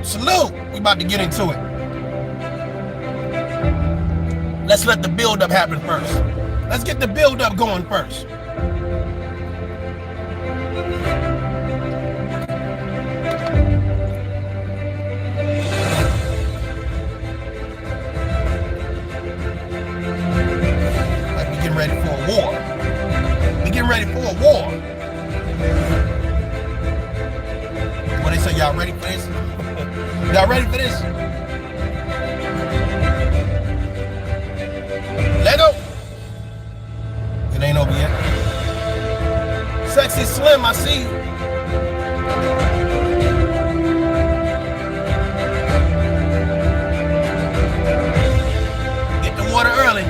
Salute. We about to get into it. Let's let the build-up happen first. Let's get the build-up going first. Like we getting ready for a war. We getting ready for a war. What they say, y'all ready for this? Y'all ready for this? Let go. It ain't over yet. Sexy Slim, I see you. Get the water early.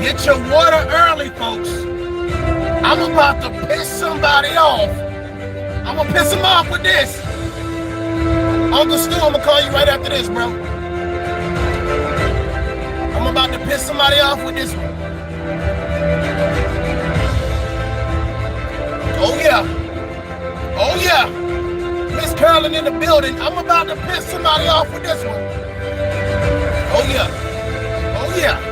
Get your water early, folks. I'm about to piss somebody off. I'm gonna piss him off with this. Uncle Stu, I'm gonna call you right after this, bro. I'm about to piss somebody off with this one. Oh yeah. Oh yeah. Miss Carolyn in the building. I'm about to piss somebody off with this one. Oh yeah. Oh yeah.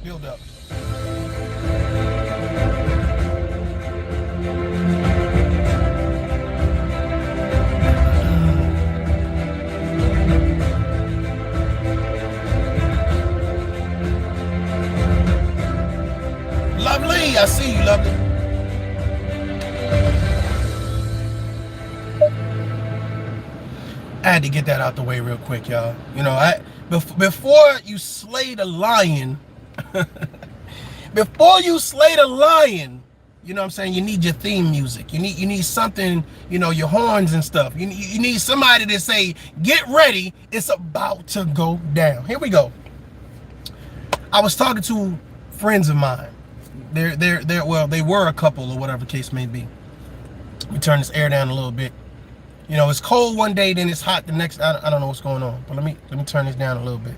Build up. Lovely, I see you, lovely. I had to get that out the way real quick, y'all. You know, before you slay the lion, before you slay the lion, you know what I'm saying, you need your theme music. You need something, you know, your horns and stuff. You need somebody to say, get ready, it's about to go down. Here we go. I was talking to friends of mine. Well, they were a couple or whatever the case may be. We turn this air down a little bit. You know, it's cold one day, then it's hot the next. I don't know what's going on, but let me turn this down a little bit.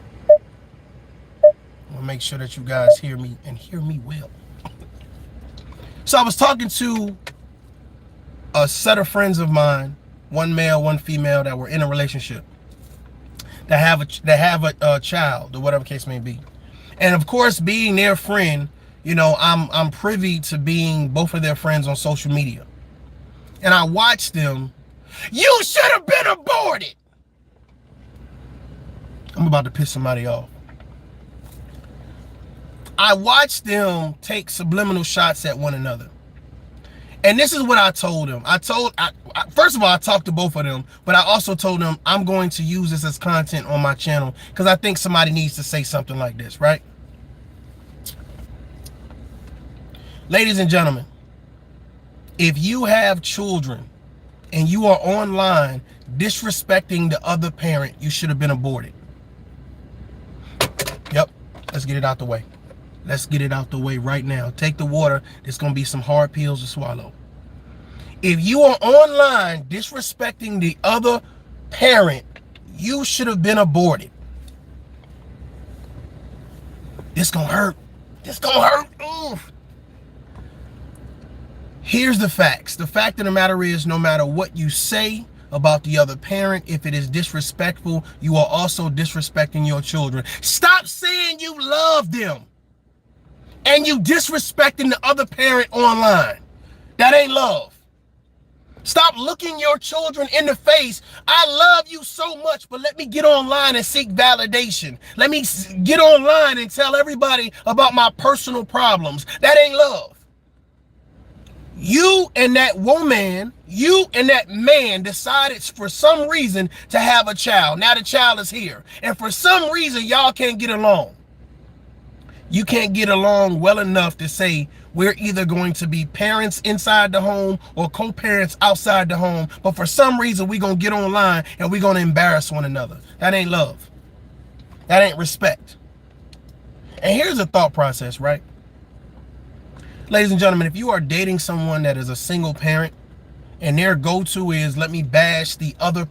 I'm gonna make sure that you guys hear me and hear me well. So I was talking to a set of friends of mine, one male, one female, that were in a relationship, that have a child or whatever the case may be. And of course, being their friend, you know, I'm privy to being both of their friends on social media. And I watched them. You should have been aborted. I'm about to piss somebody off. I watched them take subliminal shots at one another. And this is what I told them. First of all, I talked to both of them, but I also told them I'm going to use this as content on my channel because I think somebody needs to say something like this, right? Ladies and gentlemen, if you have children and you are online disrespecting the other parent, you should have been aborted. Yep, let's get it out the way. Let's get it out the way right now. Take the water. There's going to be some hard pills to swallow. If you are online disrespecting the other parent, you should have been aborted. This going to hurt. This going to hurt. Oof. Here's the facts. The fact of the matter is, no matter what you say about the other parent, if it is disrespectful, you are also disrespecting your children. Stop saying you love them and you disrespecting the other parent online. That ain't love. Stop looking your children in the face. I love you so much, but let me get online and seek validation. Let me get online and tell everybody about my personal problems. That ain't love. You and that woman, you and that man decided for some reason to have a child. Now the child is here. And for some reason, y'all can't get along. You can't get along well enough to say we're either going to be parents inside the home or co-parents outside the home, but for some reason we're going to get online and we're going to embarrass one another. That ain't love. That ain't respect. And here's a thought process, right? Ladies and gentlemen, if you are dating someone that is a single parent and their go-to is let me bash the other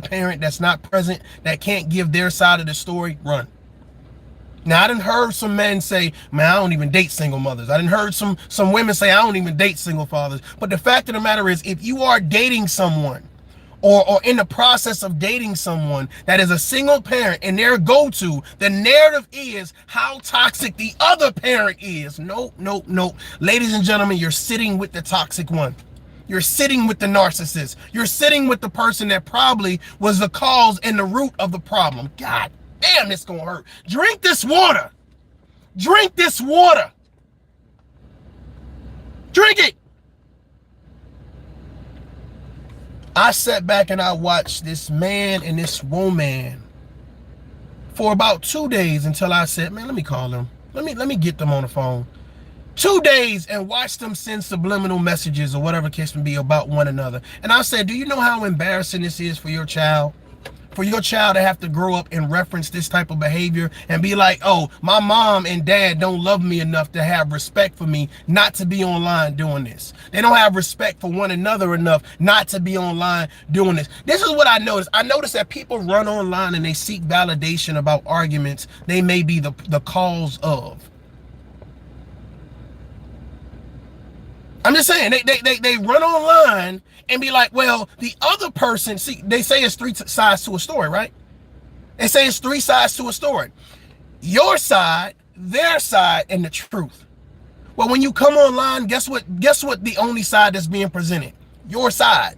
parent that's not present, that can't give their side of the story, run. Now, I done heard some men say, man, I don't even date single mothers. I done heard some women say, I don't even date single fathers. But the fact of the matter is, if you are dating someone or in the process of dating someone that is a single parent and their go-to, the narrative is how toxic the other parent is. No. Ladies and gentlemen, you're sitting with the toxic one. You're sitting with the narcissist. You're sitting with the person that probably was the cause and the root of the problem. God damn, this gonna hurt. Drink this water. Drink this water. Drink it. I sat back and I watched this man and this woman for about 2 days until I said, man, let me call them. Let me get them on the phone. 2 days and watch them send subliminal messages or whatever case may be about one another. And I said, do you know how embarrassing this is for your child? For your child to have to grow up and reference this type of behavior and be like, oh, my mom and dad don't love me enough to have respect for me not to be online doing this. They don't have respect for one another enough not to be online doing this. This is what I noticed. I noticed that people run online and they seek validation about arguments they may be the cause of. I'm just saying, they run online and be like, well, the other person, see, they say it's 3 sides to a story, right? They say it's 3 sides to a story. Your side, their side, and the truth. Well, when you come online, guess what the only side that's being presented? Your side.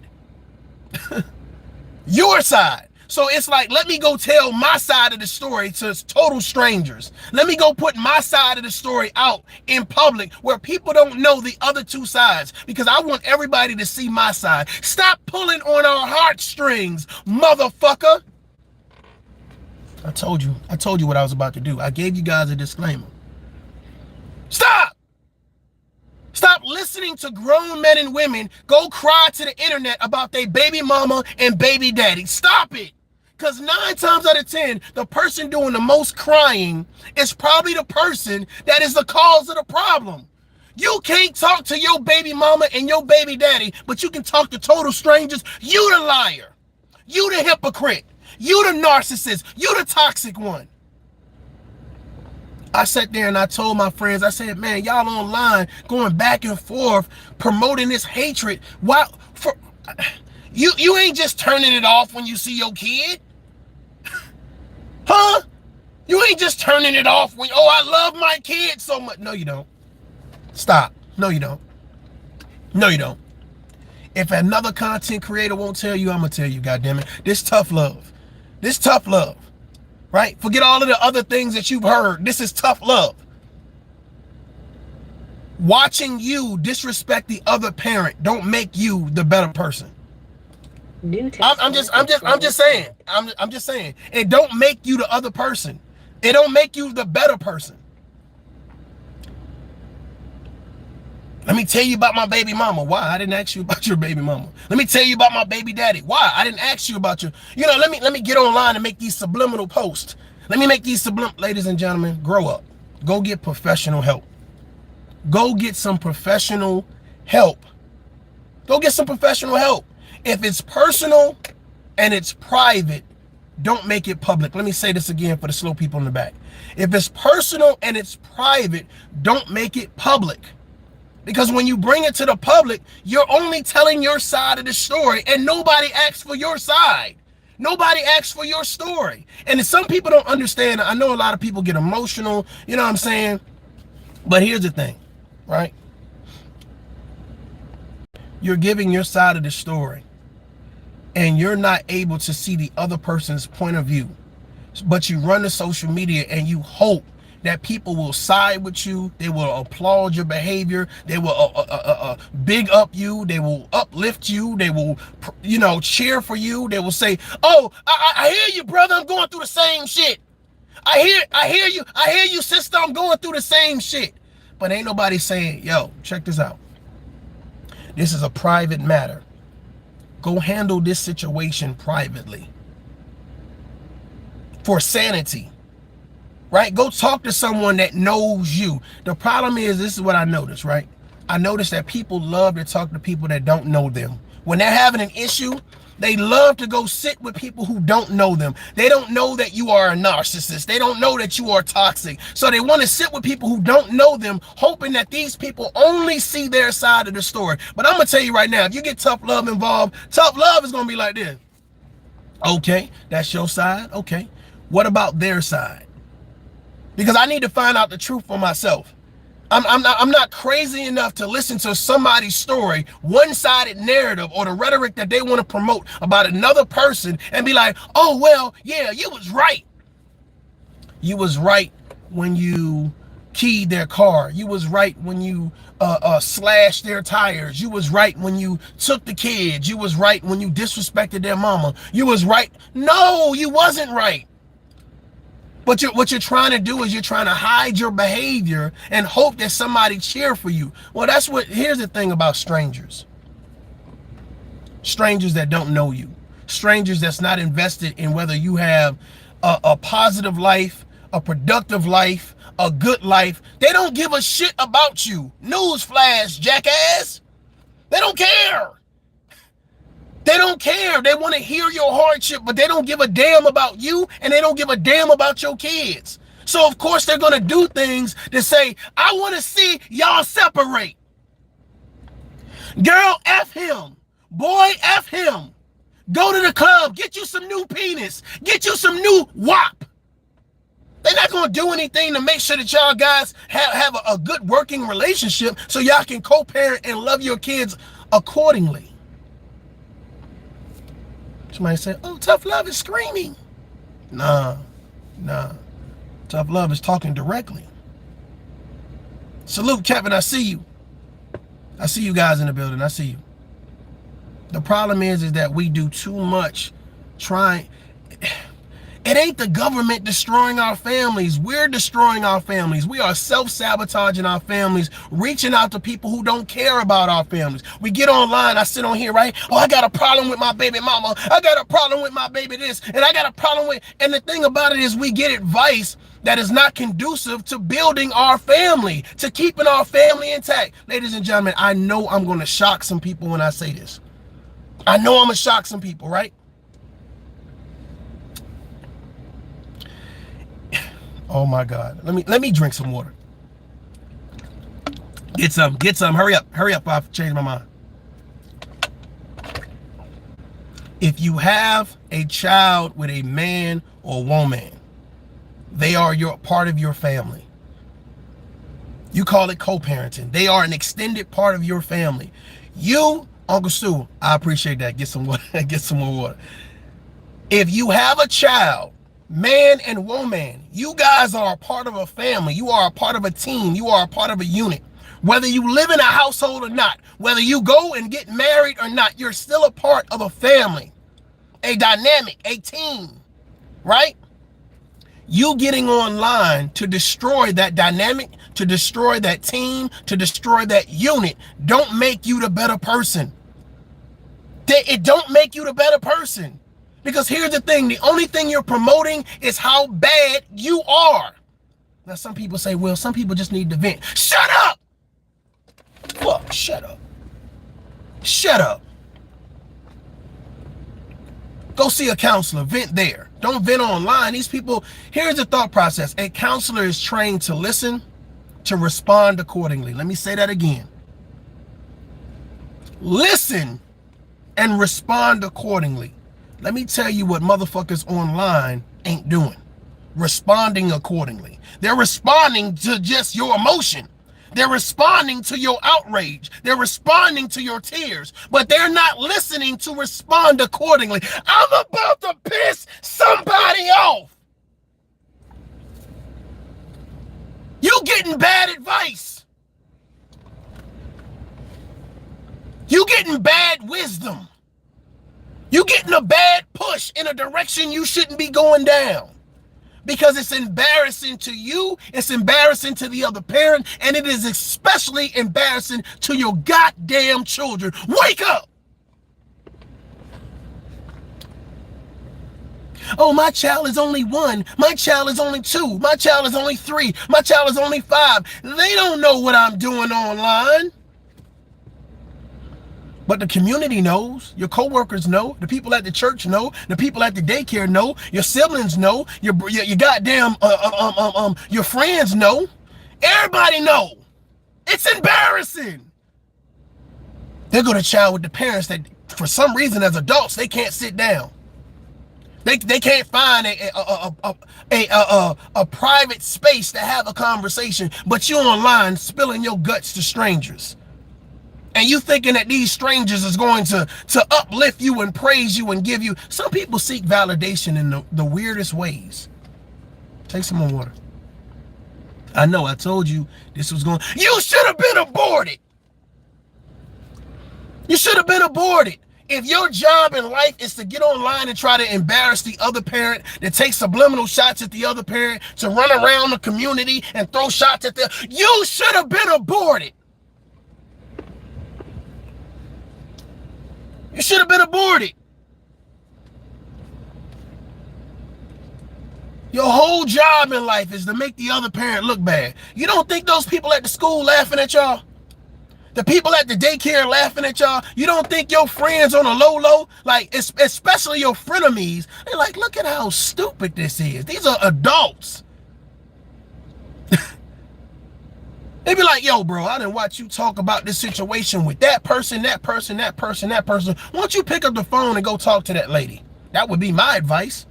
Your side. So it's like, let me go tell my side of the story to total strangers. Let me go put my side of the story out in public where people don't know the other 2 sides, because I want everybody to see my side. Stop pulling on our heartstrings, motherfucker. I told you what I was about to do. I gave you guys a disclaimer. Stop listening to grown men and women go cry to the internet about their baby mama and baby daddy. Stop it. Because 9 times out of 10, the person doing the most crying is probably the person that is the cause of the problem. You can't talk to your baby mama and your baby daddy, but you can talk to total strangers. You the liar. You the hypocrite. You the narcissist. You the toxic one. I sat there and I told my friends, I said, man, y'all online going back and forth promoting this hatred. Why? You ain't just turning it off when you see your kid. Huh? You ain't just turning it off when, oh, I love my kid so much. No, you don't. Stop. No, you don't. No, you don't. If another content creator won't tell you, I'm going to tell you, goddammit. This tough love. This tough love. Right? Forget all of the other things that you've heard. This is tough love. Watching you disrespect the other parent don't make you the better person. I'm just saying. It don't make you the other person. It don't make you the better person. Let me tell you about my baby mama. Why? I didn't ask you about your baby mama. Let me tell you about my baby daddy. Why? I didn't ask you about your, let me get online and make these subliminal posts. Let me make these ladies and gentlemen, grow up. Go get professional help. Go get some professional help. Go get some professional help. If it's personal and it's private, don't make it public. Let me say this again for the slow people in the back. If it's personal and it's private, don't make it public. Because when you bring it to the public, you're only telling your side of the story and nobody asks for your side. Nobody asks for your story. And some people don't understand. I know a lot of people get emotional, you know what I'm saying? But here's the thing, right? You're giving your side of the story and you're not able to see the other person's point of view. But you run to social media and you hope that people will side with you. They will applaud your behavior. They will big up you. They will uplift you. They will, cheer for you. They will say, oh, I hear you, brother. I'm going through the same shit. I hear you, sister. I'm going through the same shit. But ain't nobody saying, yo, check this out. This is a private matter. Go handle this situation privately. For sanity. Right? Go talk to someone that knows you. The problem is, this is what I noticed, right? I noticed that people love to talk to people that don't know them. When they're having an issue, they love to go sit with people who don't know them. They don't know that you are a narcissist. They don't know that you are toxic. So they want to sit with people who don't know them, hoping that these people only see their side of the story. But I'm going to tell you right now, if you get ToughLove involved, ToughLove is going to be like this. Okay, that's your side. Okay. What about their side? Because I need to find out the truth for myself. I'm not crazy enough to listen to somebody's story, one-sided narrative, or the rhetoric that they want to promote about another person and be like, oh, well, yeah, you was right. You was right when you keyed their car. You was right when you slashed their tires. You was right when you took the kids. You was right when you disrespected their mama. You was right. No, you wasn't right. But what you're trying to do is you're trying to hide your behavior and hope that somebody cheer for you. Well, here's the thing about strangers. Strangers that don't know you. Strangers that's not invested in whether you have a positive life, a productive life, a good life. They don't give a shit about you. Newsflash, jackass. They don't care. They don't care. They want to hear your hardship, but they don't give a damn about you, and they don't give a damn about your kids. So, of course, they're going to do things to say, I want to see y'all separate. Girl, F him. Boy, F him. Go to the club. Get you some new penis. Get you some new WAP. They're not going to do anything to make sure that y'all guys have a good working relationship so y'all can co-parent and love your kids accordingly. Somebody say, oh, ToughLove is screaming. Nah. ToughLove is talking directly. Salute, Kevin. I see you. I see you guys in the building. I see you. The problem is that we do too much trying. It ain't the government destroying our families. We're destroying our families. We are self-sabotaging our families, reaching out to people who don't care about our families. We get online. I sit on here, right? Oh, I got a problem with my baby mama. I got a problem with my baby this. And I got a problem with... And the thing about it is we get advice that is not conducive to building our family, to keeping our family intact. Ladies and gentlemen, I know I'm going to shock some people when I say this. I know I'm going to shock some people, right? Oh my God. Let me drink some water. Get some. Hurry up. I've changed my mind. If you have a child with a man or woman, they are part of your family. You call it co-parenting. They are an extended part of your family. You, Uncle Stu, I appreciate that. Get some water. Get some more water. If you have a child, man and woman, you guys are a part of a family. You are a part of a team. You are a part of a unit. Whether you live in a household or not, whether you go and get married or not, you're still a part of a family, a dynamic, a team, right? You getting online to destroy that dynamic, to destroy that team, to destroy that unit, don't make you the better person. It don't make you the better person. Because here's the thing, the only thing you're promoting is how bad you are. Now, some people say, well, some people just need to vent. Shut up! Fuck, shut up. Shut up. Go see a counselor, vent there. Don't vent online. These people, here's the thought process. A counselor is trained to listen, to respond accordingly. Let me say that again. Listen and respond accordingly. Let me tell you what motherfuckers online ain't doing. Responding accordingly. They're responding to just your emotion. They're responding to your outrage. They're responding to your tears. But they're not listening to respond accordingly. I'm about to piss somebody off. You getting bad advice. You getting bad wisdom. You getting a bad push in a direction you shouldn't be going down. Because it's embarrassing to you, it's embarrassing to the other parent, and it is especially embarrassing to your goddamn children. Wake up! Oh, my child is only 1. My child is only 2. My child is only 3. My child is only 5. They don't know what I'm doing online. But the community knows, your coworkers know, the people at the church know, the people at the daycare know, your siblings know, your goddamn your friends know. Everybody know. It's embarrassing. They go to child with the parents that, for some reason, as adults, they can't sit down. They can't find a private space to have a conversation, but you online spilling your guts to strangers. And you thinking that these strangers is going to uplift you and praise you and give you. Some people seek validation in the weirdest ways. Take some more water. I know, I told you this was going. You should have been aborted. You should have been aborted. If your job in life is to get online and try to embarrass the other parent, to take subliminal shots at the other parent, to run around the community and throw shots at them, you should have been aborted. You should have been aborted. Your whole job in life is to make the other parent look bad. You don't think those people at the school laughing at y'all? The people at the daycare laughing at y'all? You don't think your friends on a low, like especially your frenemies, they're like, look at how stupid this is. These are adults. They be like, yo, bro, I didn't watch you talk about this situation with that person, that person, that person, that person. Why don't you pick up the phone and go talk to that lady? That would be my advice.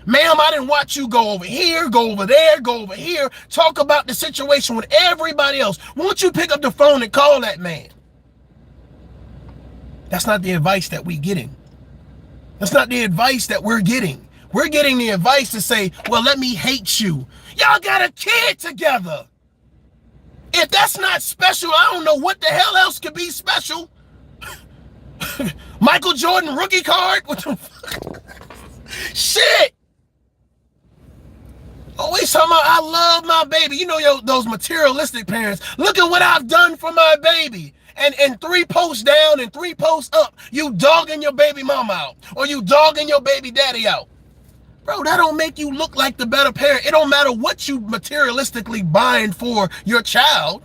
Ma'am, I didn't watch you go over here, go over there, go over here, talk about the situation with everybody else. Why don't you pick up the phone and call that man? That's not the advice that we're getting. That's not the advice that we're getting. We're getting the advice to say, well, let me hate you. Y'all got a kid together. If that's not special, I don't know what the hell else could be special. Michael Jordan rookie card? What the fuck? Shit! Always talking about, I love my baby. You know, those materialistic parents. Look at what I've done for my baby. And 3 posts down and 3 posts up, you dogging your baby mama out. Or you dogging your baby daddy out. Bro, that don't make you look like the better parent. It don't matter what you materialistically buying for your child.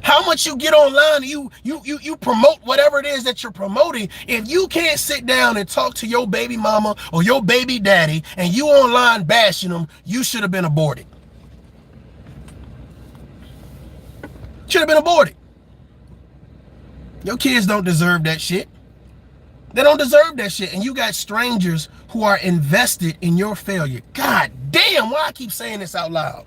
How much you get online, you promote whatever it is that you're promoting. If you can't sit down and talk to your baby mama or your baby daddy and you online bashing them, you should have been aborted. Should have been aborted. Your kids don't deserve that shit. They don't deserve that shit. And you got strangers who are invested in your failure. God damn, why I keep saying this out loud?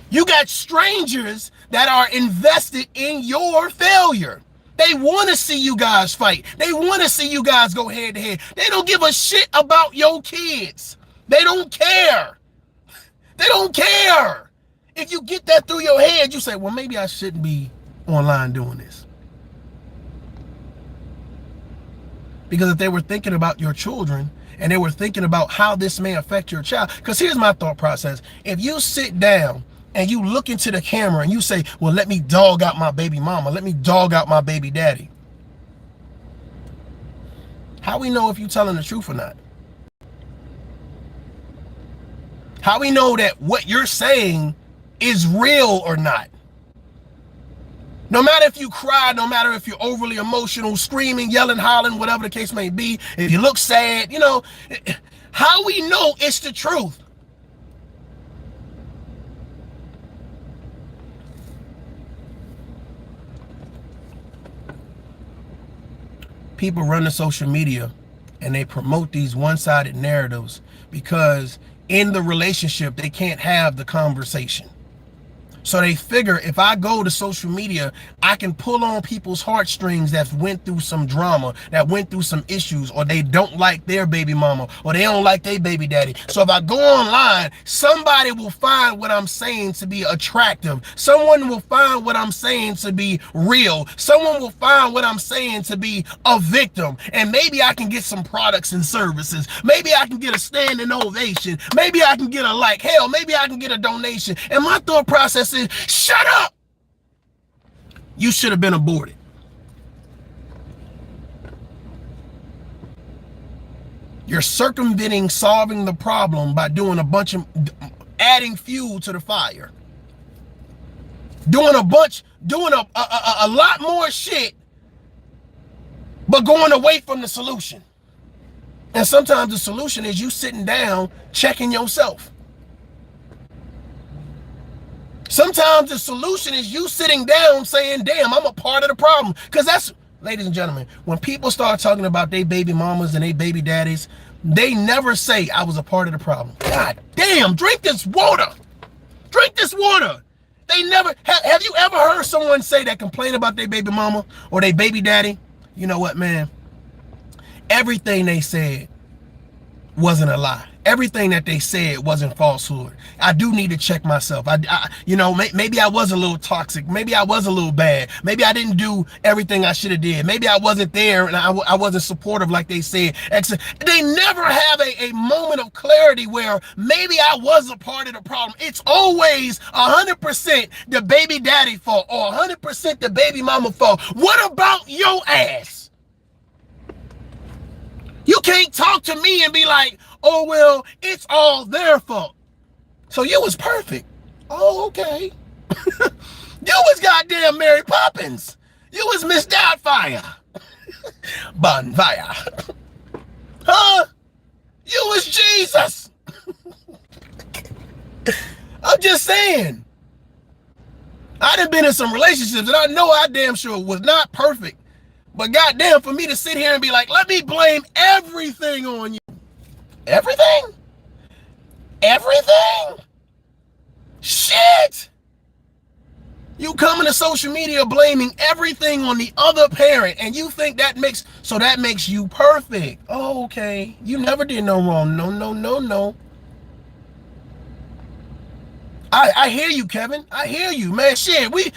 You got strangers that are invested in your failure. They want to see you guys fight. They want to see you guys go head to head. They don't give a shit about your kids. They don't care. They don't care. If you get that through your head, you say, well, maybe I shouldn't be online doing this. Because if they were thinking about your children and they were thinking about how this may affect your child, because here's my thought process. If you sit down and you look into the camera and you say, well, let me dog out my baby mama, let me dog out my baby daddy. How we know if you're telling the truth or not? How we know that what you're saying is real or not? No matter if you cry, no matter if you're overly emotional, screaming, yelling, hollering, whatever the case may be, if you look sad, you know, how we know it's the truth? People run to social media and they promote these one-sided narratives because in the relationship, they can't have the conversation. So they figure if I go to social media, I can pull on people's heartstrings that went through some drama, that went through some issues, or they don't like their baby mama, or they don't like their baby daddy. So if I go online, somebody will find what I'm saying to be attractive. Someone will find what I'm saying to be real. Someone will find what I'm saying to be a victim. And maybe I can get some products and services. Maybe I can get a standing ovation. Maybe I can get a like. Hell, maybe I can get a donation. And my thought process is, shut up! You should have been aborted. You're circumventing solving the problem by doing adding fuel to the fire. Doing a lot more shit, but going away from the solution. And sometimes the solution is you sitting down, checking yourself. Sometimes the solution is you sitting down saying, damn, I'm a part of the problem. Because that's, ladies and gentlemen, when people start talking about their baby mamas and their baby daddies, they never say I was a part of the problem. God damn, drink this water. Drink this water. They never, have you ever heard someone say that complain about their baby mama or their baby daddy? You know what, man? Everything they said wasn't a lie. Everything that they said wasn't falsehood. I do need to check myself. Maybe I was a little toxic. Maybe I was a little bad. Maybe I didn't do everything I should have did. Maybe I wasn't there and I wasn't supportive like they said. They never have a moment of clarity where maybe I was a part of the problem. It's always 100% the baby daddy fault or 100% the baby mama fault. What about your ass? You can't talk to me and be like, oh, well, it's all their fault. So you was perfect. Oh, okay. You was goddamn Mary Poppins. You was Miss Doubtfire. Bonfire. Huh? You was Jesus. I'm just saying. I done been in some relationships and I know I damn sure was not perfect. But goddamn, for me to sit here and be like, let me blame everything on you. Everything? Everything? Shit! You coming to social media blaming everything on the other parent and you think that makes you perfect. Oh, okay. You never did no wrong. No. I hear you, Kevin. I hear you, man. Shit, we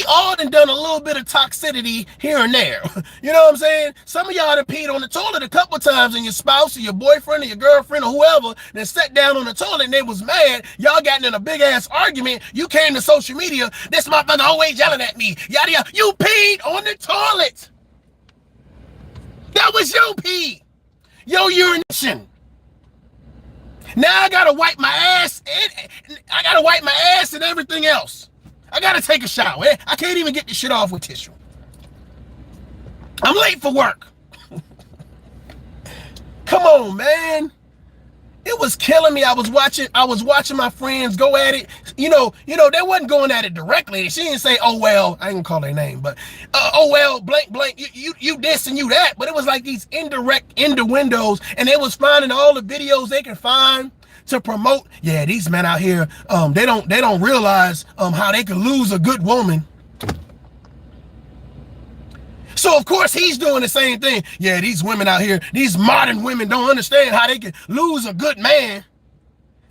all done a little bit of toxicity here and there. You know what I'm saying? Some of y'all done peed on the toilet a couple times and your spouse or your boyfriend or your girlfriend or whoever then sat down on the toilet and they was mad. Y'all got in a big ass argument. You came to social media. This motherfucker always yelling at me. Yada yada. You peed on the toilet. That was your pee. Your urination. Now I gotta wipe my ass and everything else. I gotta take a shower. I can't even get this shit off with tissue. I'm late for work. Come on, man. It was killing me. I was watching my friends go at it. You know, they wasn't going at it directly. She didn't say, oh well, I ain't gonna call their name, but oh well, blank, you this and you that. But it was like these indirect innuendos, and they was finding all the videos they can find to promote. Yeah, these men out here, they don't realize how they can lose a good woman. So of course he's doing the same thing. Yeah, these women out here, these modern women don't understand how they can lose a good man.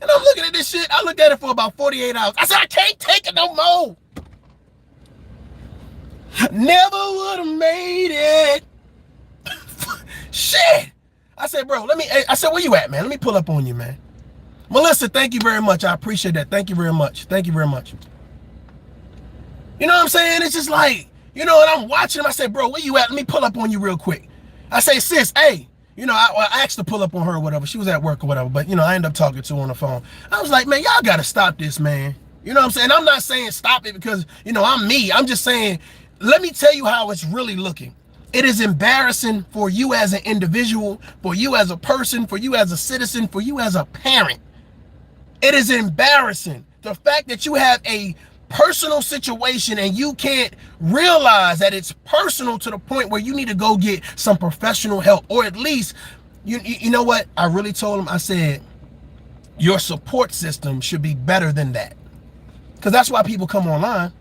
And I'm looking at this shit. I looked at it for about 48 hours. I said, I can't take it no more. Never would have made it. Shit. I said, bro, I said, where you at, man? Let me pull up on you, man. Melissa, thank you very much. I appreciate that. Thank you very much. Thank you very much. You know what I'm saying? It's just like, you know, and I'm watching him. I said, bro, where you at? Let me pull up on you real quick. I say, sis, hey, you know, I asked to pull up on her or whatever. She was at work or whatever, but, you know, I ended up talking to her on the phone. I was like, man, y'all got to stop this, man. You know what I'm saying? I'm not saying stop it because, you know, I'm me. I'm just saying, let me tell you how it's really looking. It is embarrassing for you as an individual, for you as a person, for you as a citizen, for you as a parent. It is embarrassing. The fact that you have a personal situation and you can't realize that it's personal to the point where you need to go get some professional help, or at least, you know what? I really told him, I said, your support system should be better than that. Because that's why people come online.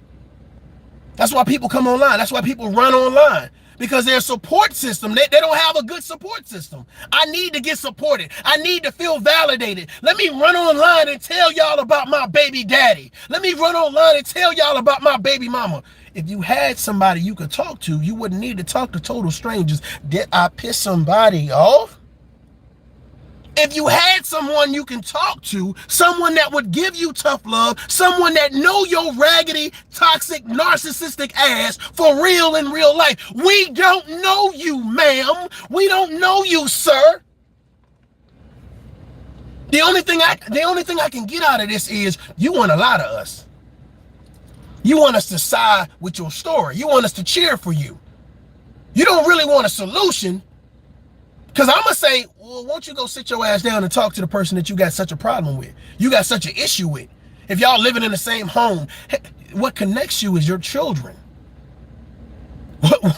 That's why people come online. That's why people run online. Because their support system, they don't have a good support system. I need to get supported. I need to feel validated. Let me run online and tell y'all about my baby daddy. Let me run online and tell y'all about my baby mama. If you had somebody you could talk to, you wouldn't need to talk to total strangers. Did I piss somebody off? If you had someone you can talk to, someone that would give you tough love, someone that know your raggedy, toxic, narcissistic ass for real in real life. We don't know you, ma'am. We don't know you, sir. The only thing I can get out of this is you want a lot of us. You want us to side with your story. You want us to cheer for you. You don't really want a solution. Because I'm going to say, well, won't you go sit your ass down and talk to the person that you got such a problem with? You got such an issue with. If y'all living in the same home, what connects you is your children.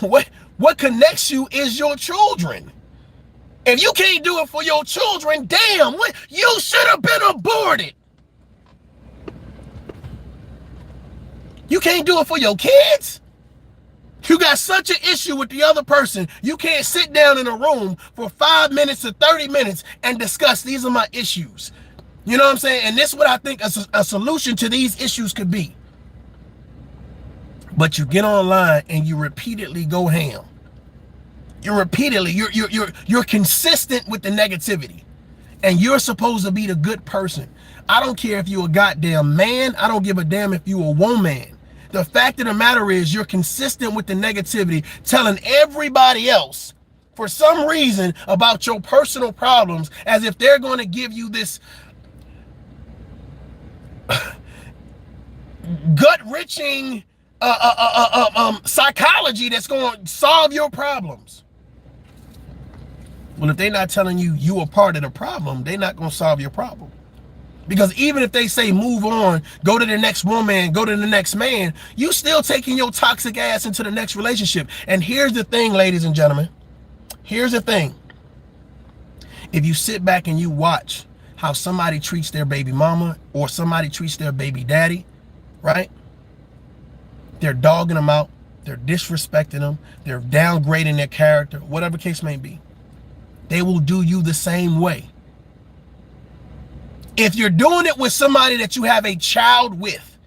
What connects you is your children. If you can't do it for your children, damn, you should have been aborted. You can't do it for your kids? You got such an issue with the other person, you can't sit down in a room for 5 minutes to 30 minutes and discuss, these are my issues. You know what I'm saying? And this is what I think a solution to these issues could be. But you get online and you repeatedly go ham. You're consistent with the negativity. And you're supposed to be the good person. I don't care if you're a goddamn man. I don't give a damn if you're a woman. The fact of the matter is you're consistent with the negativity, telling everybody else for some reason about your personal problems as if they're going to give you this gut-wrenching psychology that's going to solve your problems. Well, if they're not telling you you are part of the problem, they're not going to solve your problem. Because even if they say move on, go to the next woman, go to the next man, you still taking your toxic ass into the next relationship. And here's the thing, ladies and gentlemen. Here's the thing. If you sit back and you watch how somebody treats their baby mama or somebody treats their baby daddy, right? They're dogging them out. They're disrespecting them. They're downgrading their character, whatever case may be. They will do you the same way. If you're doing it with somebody that you have a child with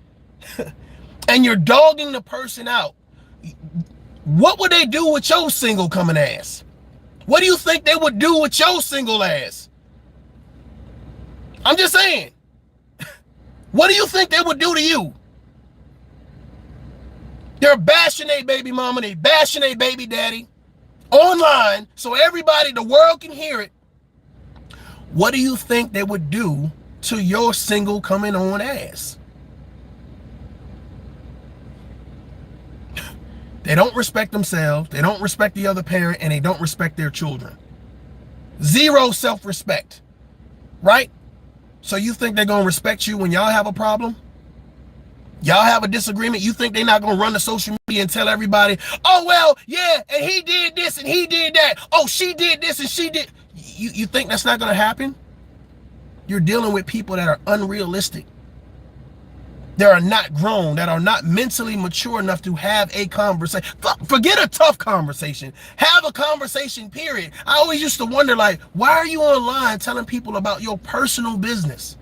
and you're dogging the person out, what would they do with your single coming ass? What do you think they would do with your single ass? I'm just saying. What do you think they would do to you? They're bashing their baby mama, they bashing their baby daddy online so everybody, the world can hear it. What do you think they would do to your single coming on ass? They don't respect themselves, they don't respect the other parent, and they don't respect their children. Zero self-respect, right? So you think they're going to respect you when y'all have a problem? Y'all have a disagreement, you think they're not going to run to social media and tell everybody, oh, well, yeah, and he did this and he did that. Oh, she did this and she did. You think that's not going to happen? You're dealing with people that are unrealistic, that are not grown, that are not mentally mature enough to have a conversation. Forget a tough conversation. Have a conversation, period. I always used to wonder, like, why are you online telling people about your personal business?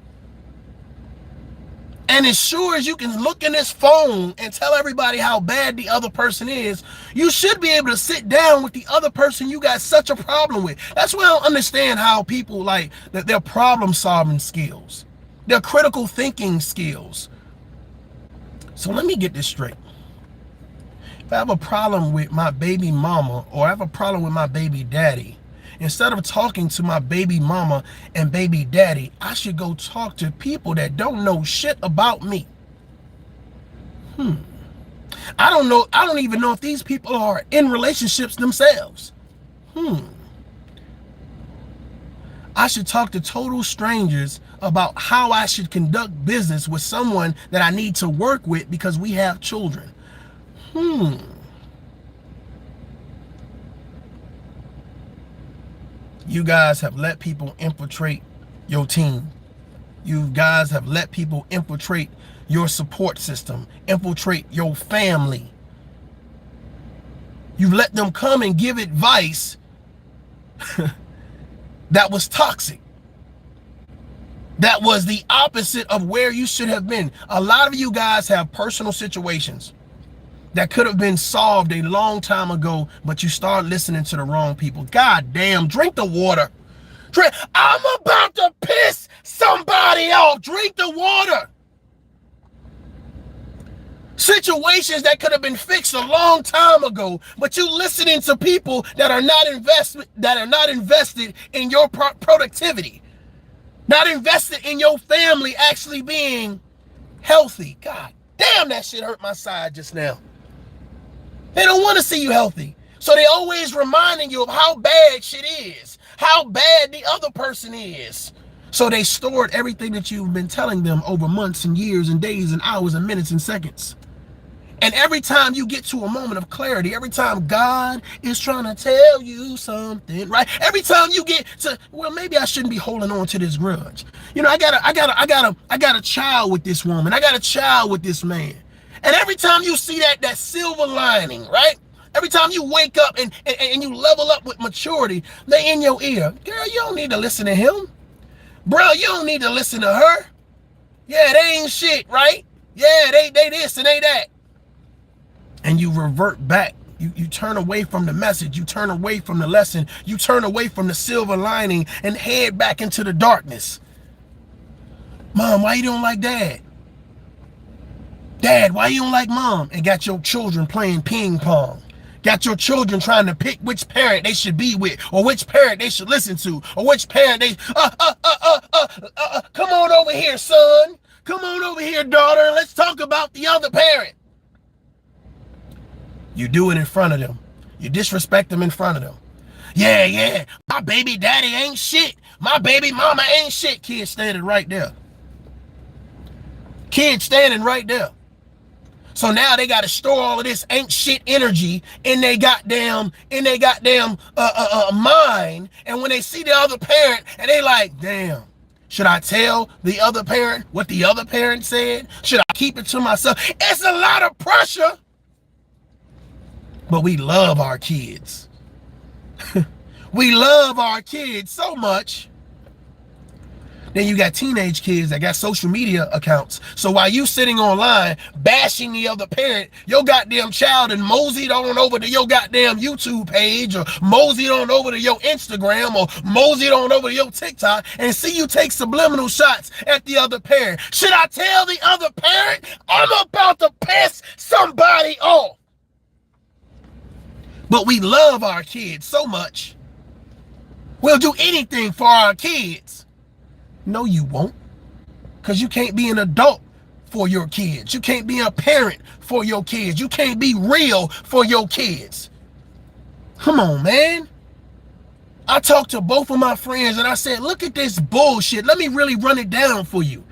And as sure as you can look in this phone and tell everybody how bad the other person is, you should be able to sit down with the other person you got such a problem with. That's why I don't understand how people, like, their problem solving skills, their critical thinking skills. So let me get this straight. If I have a problem with my baby mama or I have a problem with my baby daddy, instead of talking to my baby mama and baby daddy, I should go talk to people that don't know shit about me. I don't even know if these people are in relationships themselves. I should talk to total strangers about how I should conduct business with someone that I need to work with because we have children. You guys have let people infiltrate your team. You guys have let people infiltrate your support system, infiltrate your family. You've let them come and give advice that was toxic. That was the opposite of where you should have been. A lot of you guys have personal situations that could have been solved a long time ago, but you start listening to the wrong people. God damn, drink the water. Drink. I'm about to piss somebody off. Drink the water. Situations that could have been fixed a long time ago, but you listening to people that are not invested in your productivity, not invested in your family actually being healthy. God damn, that shit hurt my side just now. They don't want to see you healthy. So they always reminding you of how bad shit is, how bad the other person is. So they stored everything that you've been telling them over months and years and days and hours and minutes and seconds. And every time you get to a moment of clarity, every time God is trying to tell you something, right? Every time you get to, well, maybe I shouldn't be holding on to this grudge. You know, I got a child with this woman. I got a child with this man. And every time you see that silver lining, right? Every time you wake up and you level up with maturity, they in your ear. Girl, you don't need to listen to him. Bro, you don't need to listen to her. Yeah, they ain't shit, right? Yeah, they this and they that. And you revert back. You turn away from the message. You turn away from the lesson. You turn away from the silver lining and head back into the darkness. Mom, why you don't like dad? Dad, why you don't like mom? And got your children playing ping pong. Got your children trying to pick which parent they should be with, or which parent they should listen to, or which parent they, come on over here, son. Come on over here, daughter. Let's talk about the other parent. You do it in front of them. You disrespect them in front of them. Yeah, my baby daddy ain't shit. My baby mama ain't shit. Kids standing right there. Kids standing right there. So now they got to store all of this ain't shit energy in they goddamn mind. And when they see the other parent and they like, damn, should I tell the other parent what the other parent said? Should I keep it to myself? It's a lot of pressure. But we love our kids. We love our kids so much. Then you got teenage kids that got social media accounts. So while you sitting online bashing the other parent, your goddamn child and moseyed on over to your goddamn YouTube page, or moseyed on over to your Instagram, or moseyed on over to your TikTok, and see you take subliminal shots at the other parent. Should I tell the other parent I'm about to piss somebody off? But we love our kids so much. We'll do anything for our kids. No, you won't. Because you can't be an adult for your kids. You can't be a parent for your kids. You can't be real for your kids. Come on, man. I talked to both of my friends and I said, look at this bullshit. Let me really run it down for you.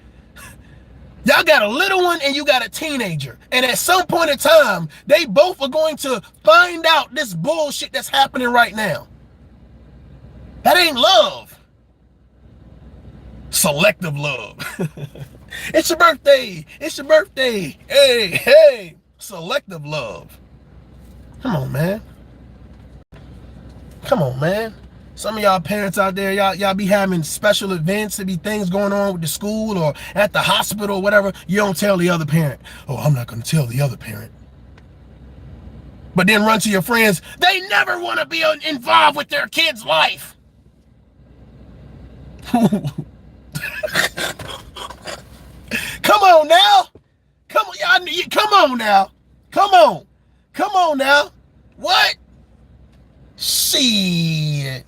Y'all got a little one and you got a teenager. And at some point in time, they both are going to find out this bullshit that's happening right now. That ain't love. Selective love. It's your birthday. It's your birthday. Hey. Selective love. Come on, man. Come on, man. Some of y'all parents out there, y'all be having special events. There be things going on with the school or at the hospital or whatever. You don't tell the other parent. Oh, I'm not going to tell the other parent. But then run to your friends. They never want to be involved with their kid's life. Come on now. Come on now. Come on now. What? Shit.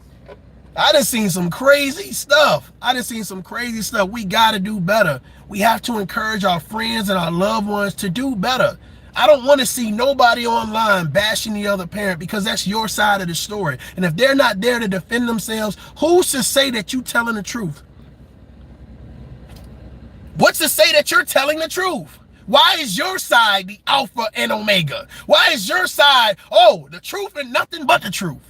I done seen some crazy stuff. We got to do better. We have to encourage our friends and our loved ones to do better. I don't want to see nobody online bashing the other parent, because that's your side of the story. And if they're not there to defend themselves, who's to say that you're telling the truth? What's to say that you're telling the truth? Why is your side the alpha and omega? Why is your side, the truth and nothing but the truth?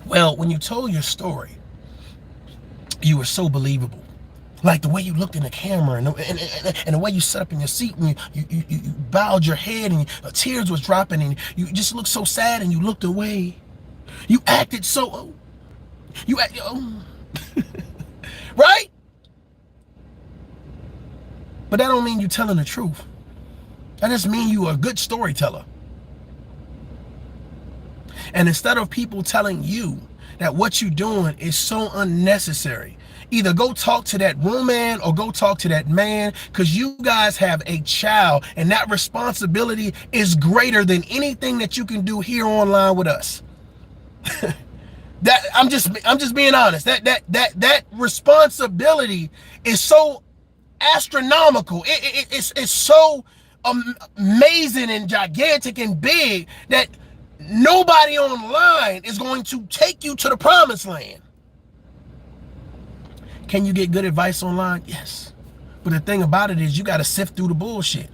Well, when you told your story, You were so believable. Like the way you looked in the camera and the way you sat up in your seat and you bowed your head and tears was dropping and you just looked so sad and you looked away. You acted so, right? But that don't mean you telling the truth. That just means you are a good storyteller. And instead of people telling you that what you're doing is so unnecessary, either go talk to that woman or go talk to that man, because you guys have a child and that responsibility is greater than anything that you can do here online with us. That I'm just being honest. That responsibility is so astronomical. It's so amazing and gigantic and big that nobody online is going to take you to the promised land. Can you get good advice online? Yes. But the thing about it is you got to sift through the bullshit.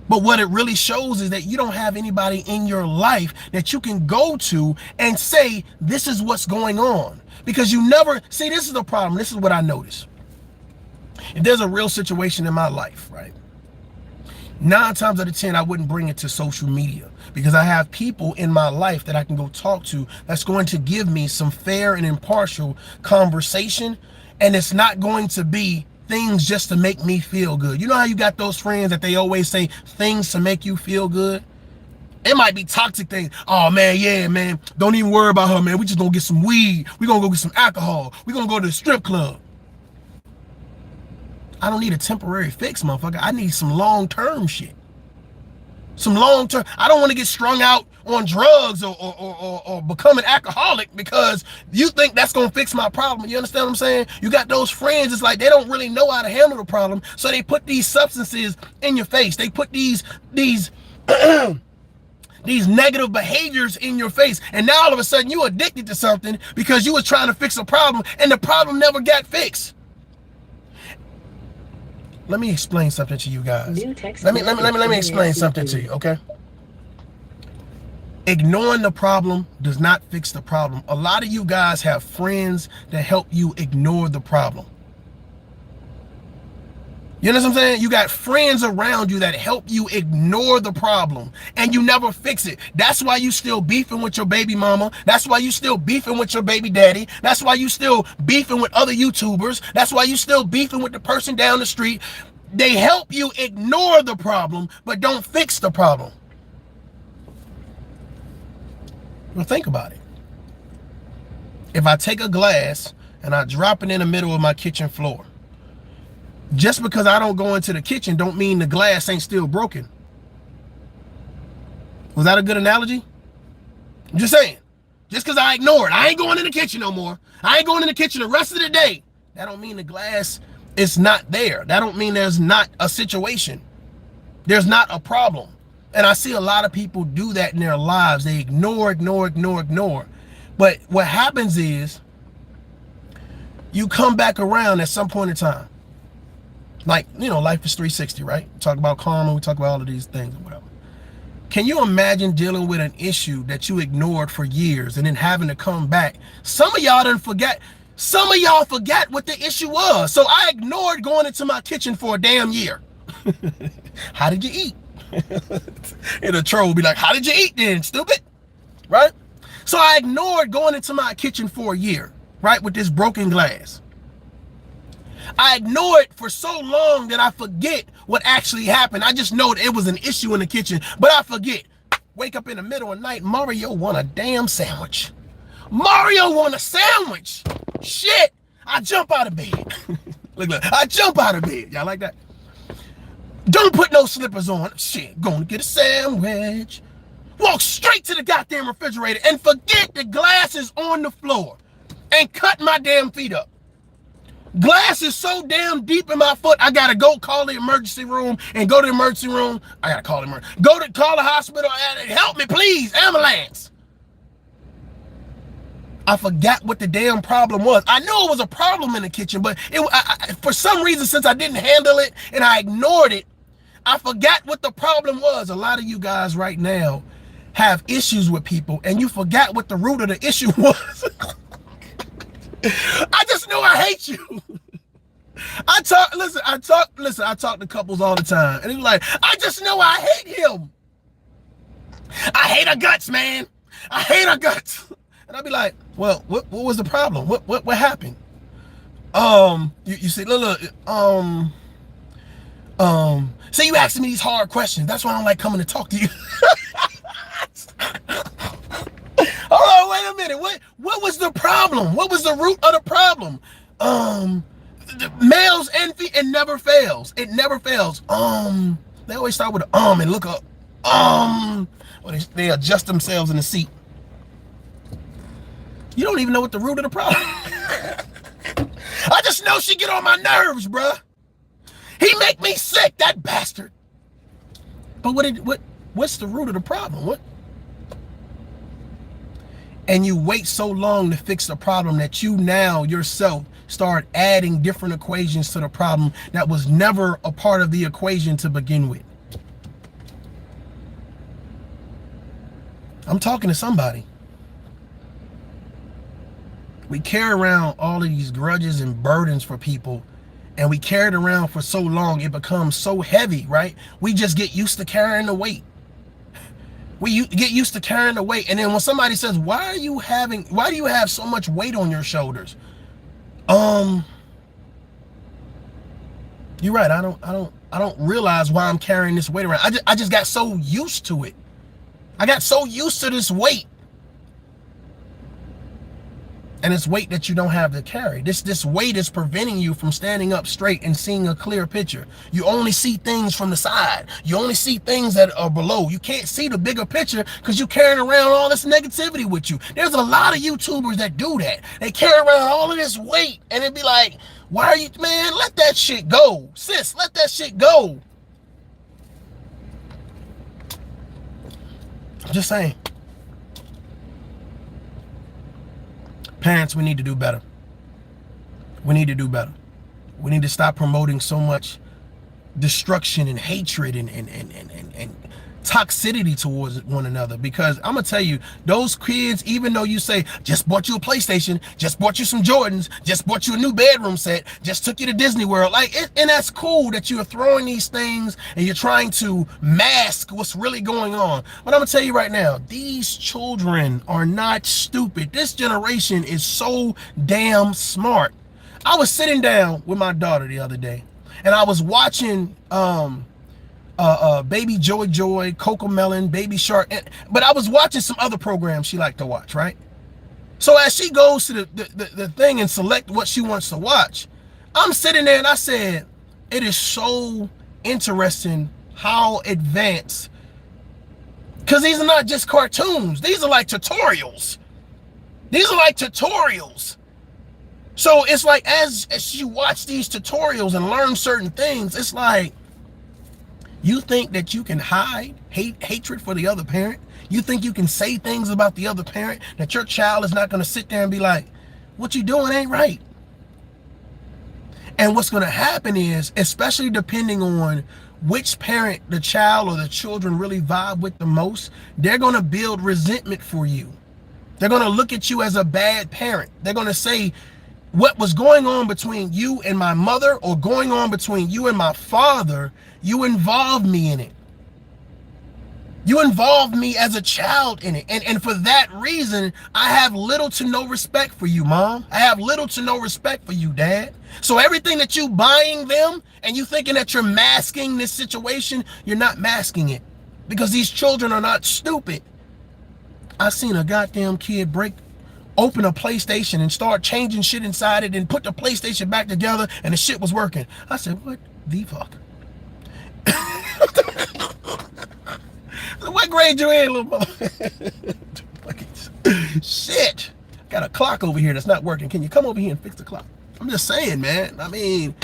But what it really shows is that you don't have anybody in your life that you can go to and say, this is what's going on. Because you never, see, this is the problem. This is what I notice. If there's a real situation in my life, right? 9 times out of 10, I wouldn't bring it to social media because I have people in my life that I can go talk to that's going to give me some fair and impartial conversation. And it's not going to be things just to make me feel good. You know how you got those friends that they always say things to make you feel good? It might be toxic things. Oh man, yeah, man. Don't even worry about her, man. We just gonna get some weed. We gonna go get some alcohol. We gonna go to the strip club. I don't need a temporary fix, motherfucker. I need some long-term shit. Some long-term. I don't want to get strung out on drugs or become an alcoholic because you think that's going to fix my problem. You understand what I'm saying? You got those friends, it's like they don't really know how to handle the problem, so they put these substances in your face. They put these these negative behaviors in your face, and now all of a sudden you addicted to something because you were trying to fix a problem and the problem never got fixed. Let me explain something to you guys. Let me explain something to you, okay? Ignoring the problem does not fix the problem. A lot of you guys have friends that help you ignore the problem. You know what I'm saying? You got friends around you that help you ignore the problem and you never fix it. That's why you still beefing with your baby mama. That's why you still beefing with your baby daddy. That's why you still beefing with other YouTubers. That's why you still beefing with the person down the street. They help you ignore the problem, but don't fix the problem. Well, think about it. If I take a glass and I drop it in the middle of my kitchen floor, just because I don't go into the kitchen don't mean the glass ain't still broken. Was that a good analogy? I'm just saying. Just because I ignore it, I ain't going in the kitchen no more. I ain't going in the kitchen the rest of the day. That don't mean the glass is not there. That don't mean there's not a situation. There's not a problem. And I see a lot of people do that in their lives. They ignore. But what happens is you come back around at some point in time. Like, you know, life is 360, right? We talk about karma, we talk about all of these things and whatever. Can you imagine dealing with an issue that you ignored for years and then having to come back? Some of y'all didn't forget. Some of y'all forgot what the issue was. So I ignored going into my kitchen for a damn year. How did you eat? And a troll will be like, how did you eat then, stupid? Right? So I ignored going into my kitchen for a year, right, with this broken glass. I ignore it for so long that I forget what actually happened. I just know that it was an issue in the kitchen, but I forget. Wake up in the middle of the night, Mario want a damn sandwich. Mario want a sandwich. Shit, I jump out of bed. Look, I jump out of bed. Y'all like that? Don't put no slippers on. Shit, gonna get a sandwich. Walk straight to the goddamn refrigerator and forget the glass is on the floor and cut my damn feet up. Glass is so damn deep in my foot, I gotta go call the emergency room and go to the emergency room. I gotta call the call the hospital and help me, please, ambulance. I forgot what the damn problem was. I knew it was a problem in the kitchen, but for some reason, since I didn't handle it and I ignored it, I forgot what the problem was. A lot of you guys right now have issues with people and you forgot what the root of the issue was. I just know I hate you. I talk to couples all the time. And it's like, I just know I hate him. I hate her guts, man. I hate her guts. And I'd be like, well, what was the problem? What happened? You see, look, see, you asking me these hard questions. That's why I don't like coming to talk to you. Hold on, wait a minute. What was the problem? What was the root of the problem? The males envy, it never fails. It never fails. They always start with and look up. Or they adjust themselves in the seat. You don't even know what the root of the problem. I just know she get on my nerves, bruh. He make me sick, that bastard. But what's the root of the problem? What? And you wait so long to fix the problem that you now yourself start adding different equations to the problem that was never a part of the equation to begin with. I'm talking to somebody. We carry around all of these grudges and burdens for people, and we carry it around for so long it becomes so heavy, right? We just get used to carrying the weight. We get used to carrying the weight, and then when somebody says, why do you have so much weight on your shoulders? You're right. I don't realize why I'm carrying this weight around. I just got so used to it. I got so used to this weight. And it's weight that you don't have to carry. This weight is preventing you from standing up straight and seeing a clear picture. You only see things from the side. You only see things that are below. You can't see the bigger picture because you're carrying around all this negativity with you. There's a lot of YouTubers that do that. They carry around all of this weight and it'd be like, why are you, man, let that shit go. Sis, let that shit go. I'm just saying. Parents, we need to do better. We need to do better. We need to stop promoting so much destruction and hatred and toxicity towards one another, because I'm gonna tell you, those kids, even though you say just bought you a PlayStation, just bought you some Jordans, just bought you a new bedroom set, just took you to Disney World, like and that's cool that you're throwing these things and you're trying to mask what's really going on. But I'm gonna tell you right now, these children are not stupid. This generation is so damn smart. I was sitting down with my daughter the other day and I was watching Baby Joy, Coco Melon, Baby Shark, but I was watching some other programs she liked to watch, right? So as she goes to the thing and select what she wants to watch, I'm sitting there and I said, it is so interesting how advanced, because these are not just cartoons, these are like tutorials. These are like tutorials. So it's like as you watch these tutorials and learn certain things, it's like, you think that you can hide hatred for the other parent? You think you can say things about the other parent that your child is not going to sit there and be like, what you doing ain't right? And what's going to happen is, especially depending on which parent the child or the children really vibe with the most, they're going to build resentment for you. They're going to look at you as a bad parent. They're going to say, what was going on between you and my mother or going on between you and my father, you involved me in it. You involved me as a child in it. And for that reason, I have little to no respect for you, Mom. I have little to no respect for you, Dad. So everything that you buying them and you thinking that you're masking this situation, you're not masking it, because these children are not stupid. I seen a goddamn kid open a PlayStation and start changing shit inside it and put the PlayStation back together and the shit was working. I said, what the fuck? What grade you in, little motherfucker? Shit. Got a clock over here that's not working. Can you come over here and fix the clock? I'm just saying, man. I mean,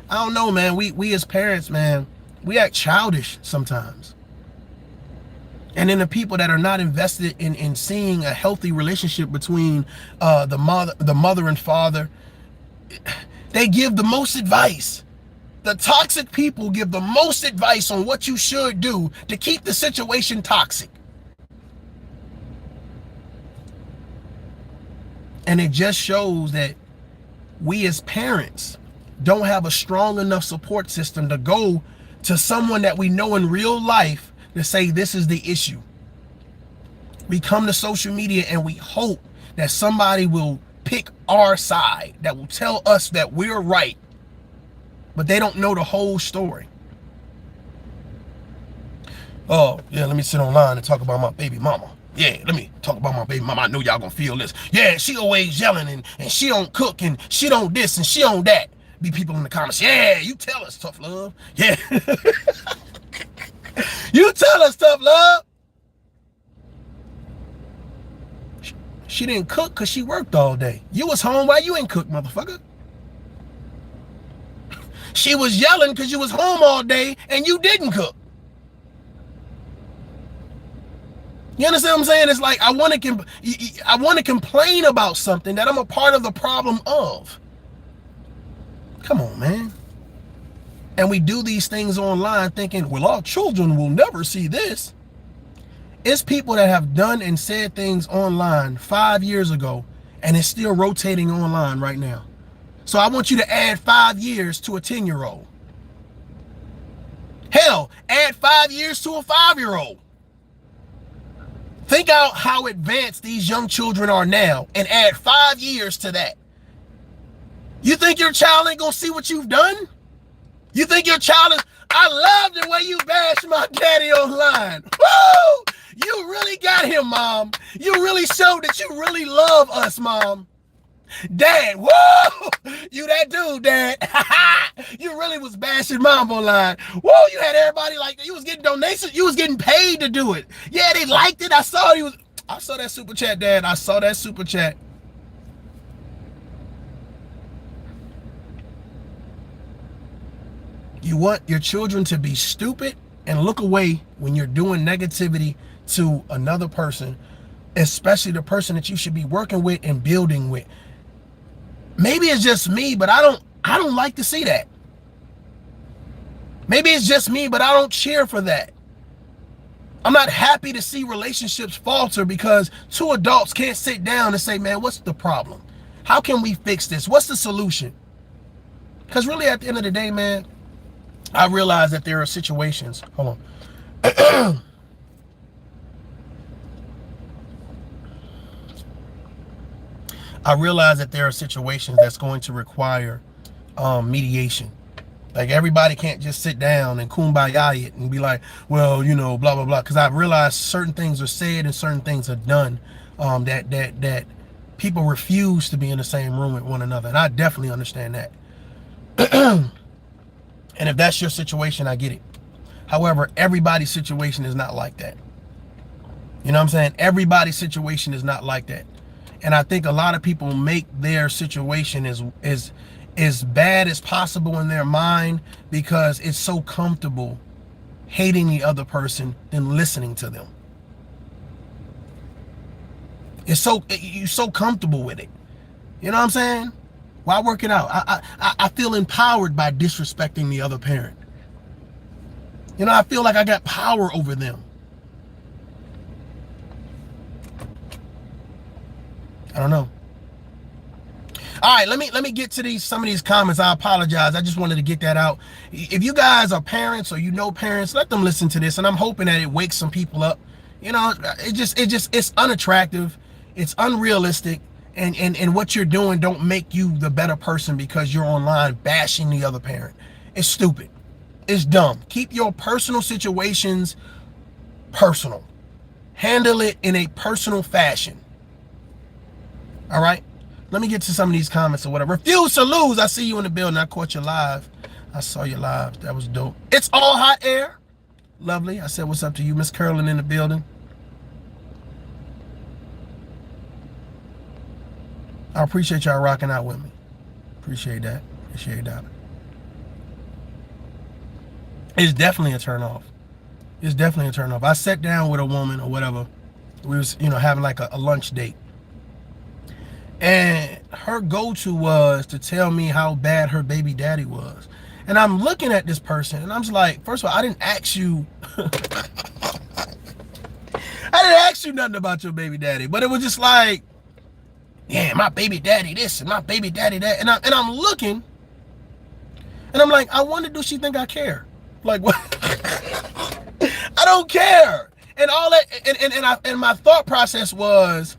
I don't know, man. We as parents, man, we act childish sometimes. And then the people that are not invested in seeing a healthy relationship between the mother and father, they give the most advice. The toxic people give the most advice on what you should do to keep the situation toxic. And it just shows that we as parents don't have a strong enough support system to go to someone that we know in real life to say this is the issue. We come to social media and we hope that somebody will pick our side, that will tell us that we're right, but they don't know the whole story. Oh, yeah, let me sit online and talk about my baby mama. Yeah, let me talk about my baby mama. I know y'all gonna feel this. Yeah, she always yelling and she don't cook and she don't this and she don't that. Be people in the comments. Yeah, you tell us, tough love. Yeah. You tell us, tough love. She didn't cook because she worked all day. You was home while you ain't cooked, motherfucker. She was yelling because you was home all day and you didn't cook. You understand what I'm saying? It's like I want to complain about something that I'm a part of the problem of. Come on, man. And we do these things online thinking, well, our children will never see this. It's people that have done and said things online 5 years ago, and it's still rotating online right now. So I want you to add 5 years to a 10-year-old. Hell, add 5 years to a 5-year-old. Think out how advanced these young children are now and add 5 years to that. You think your child ain't gonna see what you've done? You think your child is, I love the way you bash my daddy online. Woo! You really got him, Mom. You really showed that you really love us, Mom. Dad, whoa! You that dude, Dad. You really was bashing Mom online. Whoa, you had everybody like, you was getting donations. You was getting paid to do it. Yeah, they liked it. I saw that super chat, Dad. I saw that super chat. You want your children to be stupid and look away when you're doing negativity to another person, especially the person that you should be working with and building with. Maybe it's just me, but I don't like to see that. Maybe it's just me, but I don't cheer for that. I'm not happy to see relationships falter because two adults can't sit down and say, man, what's the problem? How can we fix this? What's the solution? Because really at the end of the day, man, I realize that there are situations. Hold on. I realize that there are situations that's going to require mediation. Like everybody can't just sit down and kumbaya it and be like, well, you know, blah, blah, blah. Because I've realized certain things are said and certain things are done that people refuse to be in the same room with one another. And I definitely understand that. And if that's your situation, I get it. However, everybody's situation is not like that. You know what I'm saying? Everybody's situation is not like that. And I think a lot of people make their situation as bad as possible in their mind because it's so comfortable hating the other person than listening to them. You're so comfortable with it. You know what I'm saying? Why work it out? I feel empowered by disrespecting the other parent. You know, I feel like I got power over them. I don't know. All right, let me get to some of these comments. I apologize. I just wanted to get that out. If you guys are parents or you know parents, let them listen to this, and I'm hoping that it wakes some people up. You know, it's unattractive, it's unrealistic, and what you're doing don't make you the better person because you're online bashing the other parent. It's stupid. It's dumb. Keep your personal situations personal. Handle it in a personal fashion. All right? Let me get to some of these comments or whatever. Refuse to lose. I see you in the building. I caught you live. I saw you live. That was dope. It's all hot air. Lovely. I said what's up to you, Miss Curlin in the building. I appreciate y'all rocking out with me. Appreciate that. Appreciate that. It's definitely a turn off. It's definitely a turn off. I sat down with a woman or whatever. We was, you know, having like a lunch date. And her go-to was to tell me how bad her baby daddy was. And I'm looking at this person and I'm just like, first of all, I didn't ask you I didn't ask you nothing about your baby daddy, but it was just like, Yeah, my baby daddy this and my baby daddy that. And I'm looking and I'm like, I wonder, do she think I care? Like, what? I don't care. And all that, and my thought process was,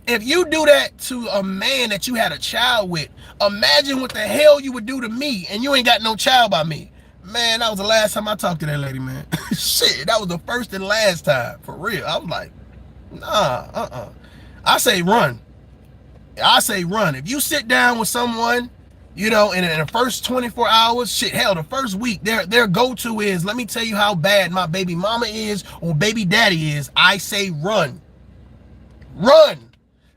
if you do that to a man that you had a child with, imagine what the hell you would do to me, and you ain't got no child by me. Man, that was the last time I talked to that lady, man. Shit, that was the first and last time, for real. I was like, nah, I say run. I say run. If you sit down with someone, you know, and in the first 24 hours, shit, hell, the first week, their go-to is, let me tell you how bad my baby mama is or baby daddy is. I say run. Run.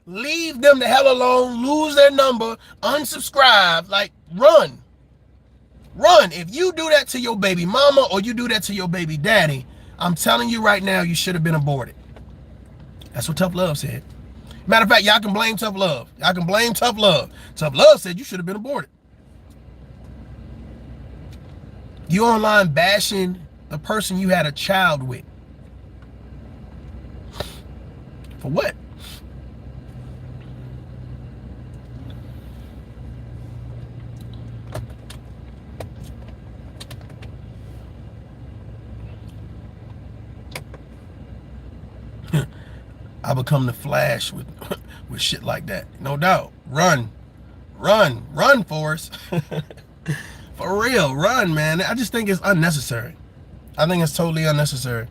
Leave them the hell alone, lose their number, unsubscribe, like run. Run. If you do that to your baby mama or you do that to your baby daddy, I'm telling you right now, you should have been aborted. That's what ToughLove said. Matter of fact, y'all can blame ToughLove. Y'all can blame ToughLove. ToughLove said you should have been aborted. You online bashing the person you had a child with. For what? I become the Flash with shit like that. No doubt. Run. Run. Run, Forrest. For real. Run, man. I just think it's unnecessary. I think it's totally unnecessary.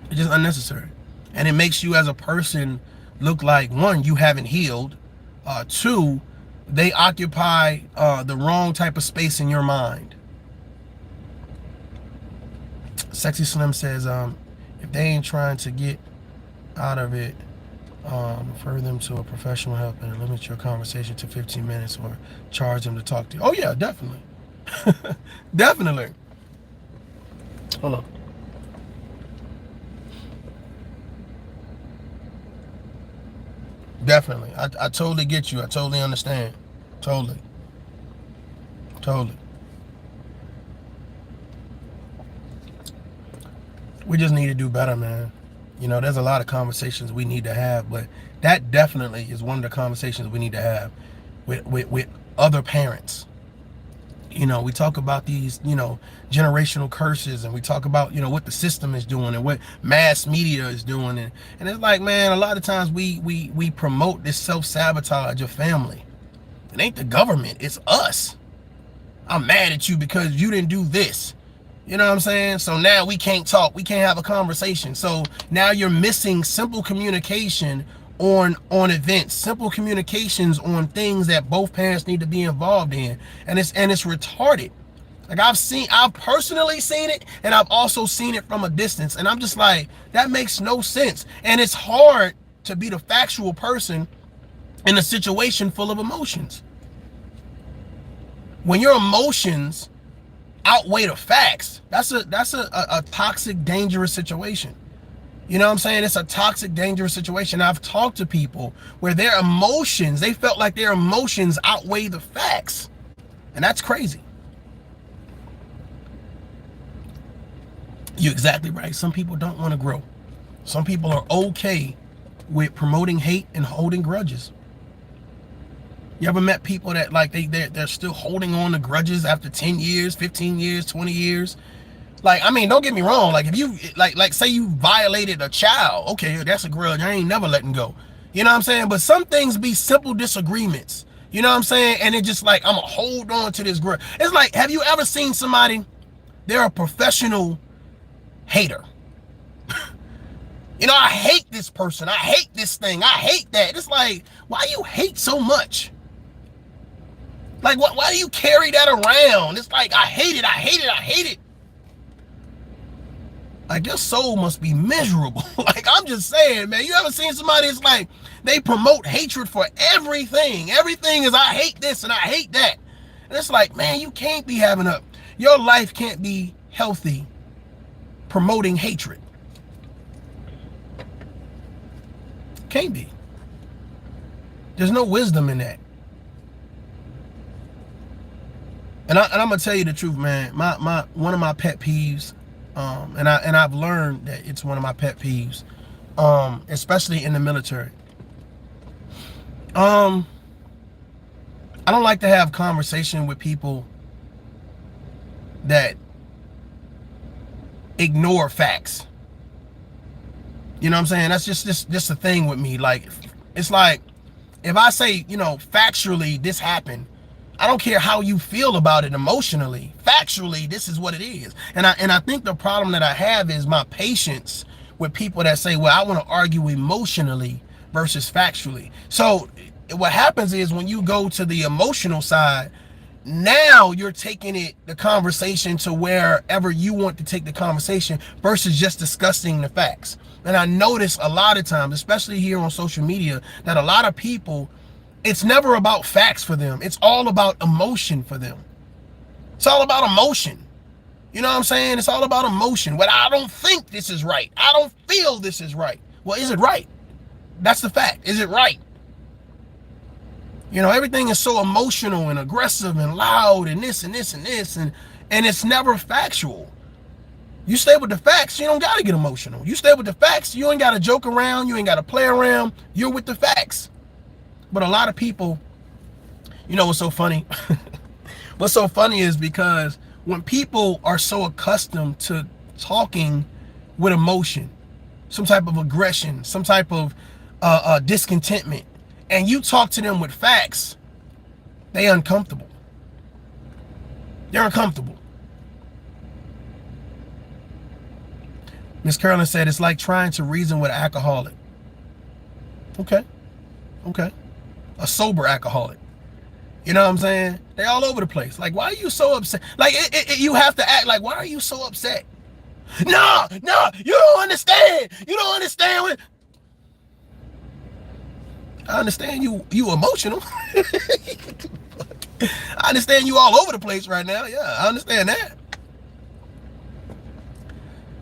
It's just unnecessary. And it makes you as a person look like, one, you haven't healed. Two, they occupy the wrong type of space in your mind. Sexy Slim says, if they ain't trying to get out of it, refer them to a professional help and limit your conversation to 15 minutes or charge them to talk to you. Oh yeah, definitely. Definitely. Hold on. Definitely. I totally get you. I totally understand. Totally. We just need to do better, man. You know, there's a lot of conversations we need to have, but that definitely is one of the conversations we need to have with other parents. You know, we talk about these, you know, generational curses, and we talk about, you know, what the system is doing and what mass media is doing. And it's like, man, a lot of times we promote this self-sabotage of family. It ain't the government, it's us. I'm mad at you because you didn't do this. You know what I'm saying? So now we can't talk. We can't have a conversation. So now you're missing simple communication on events, simple communications on things that both parents need to be involved in. And it's retarded. Like I've personally seen it, and I've also seen it from a distance. And I'm just like, that makes no sense. And it's hard to be the factual person in a situation full of emotions. When your emotions outweigh the facts, that's a toxic, dangerous situation. You know what I'm saying? It's a toxic, dangerous situation. I've talked to people where their emotions, they felt like their emotions outweigh the facts. And that's crazy. You're exactly right. Some people don't want to grow. Some people are okay with promoting hate and holding grudges. You ever met people that like they're still holding on to grudges after 10 years, 15 years, 20 years? Like, I mean, don't get me wrong. Like, if you like say you violated a child, okay, that's a grudge. I ain't never letting go. You know what I'm saying? But some things be simple disagreements. You know what I'm saying? And it just like, I'm gonna hold on to this grudge. It's like, have you ever seen somebody, they're a professional hater. You know, I hate this person. I hate this thing. I hate that. It's like, why you hate so much? Like, why do you carry that around? It's like, I hate it, I hate it, I hate it. Like, your soul must be miserable. Like, I'm just saying, man, you ever seen somebody, it's like, they promote hatred for everything. Everything is, I hate this and I hate that. And it's like, man, you can't be your life can't be healthy promoting hatred. Can't be. There's no wisdom in that. And I'm gonna tell you the truth, man. One of my pet peeves, and I've learned that it's one of my pet peeves, especially in the military. I don't like to have conversation with people that ignore facts. You know what I'm saying? That's just a thing with me. Like, it's like, if I say, factually this happened, I don't care how you feel about it emotionally. Factually, this is what it is. And I think the problem that I have is my patience with people that say, well, I want to argue emotionally versus factually. So what happens is, when you go to the emotional side, now you're taking the conversation to wherever you want to take the conversation versus just discussing the facts. And I notice a lot of times, especially here on social media, that a lot of people, it's never about facts for them. It's all about emotion for them. It's all about emotion. You know what I'm saying? It's all about emotion. Well, I don't think this is right. I don't feel this is right. Well, is it right? That's the fact. Is it right? Everything is so emotional and aggressive and loud and this and this and this, and it's never factual. You stay with the facts, you don't got to get emotional. You stay with the facts, you ain't got to joke around, you ain't got to play around. You're with the facts. But a lot of people, what's so funny? What's so funny is because when people are so accustomed to talking with emotion, some type of aggression, some type of discontentment, and you talk to them with facts, they uncomfortable. They're uncomfortable. Miss Carolyn said it's like trying to reason with an alcoholic. Okay. A sober alcoholic. You know what I'm saying? They're all over the place. Like, why are you so upset? Like, you have to act like, why are you so upset? No, you don't understand. You don't understand what... I understand you emotional. I understand you all over the place right now. Yeah, I understand that.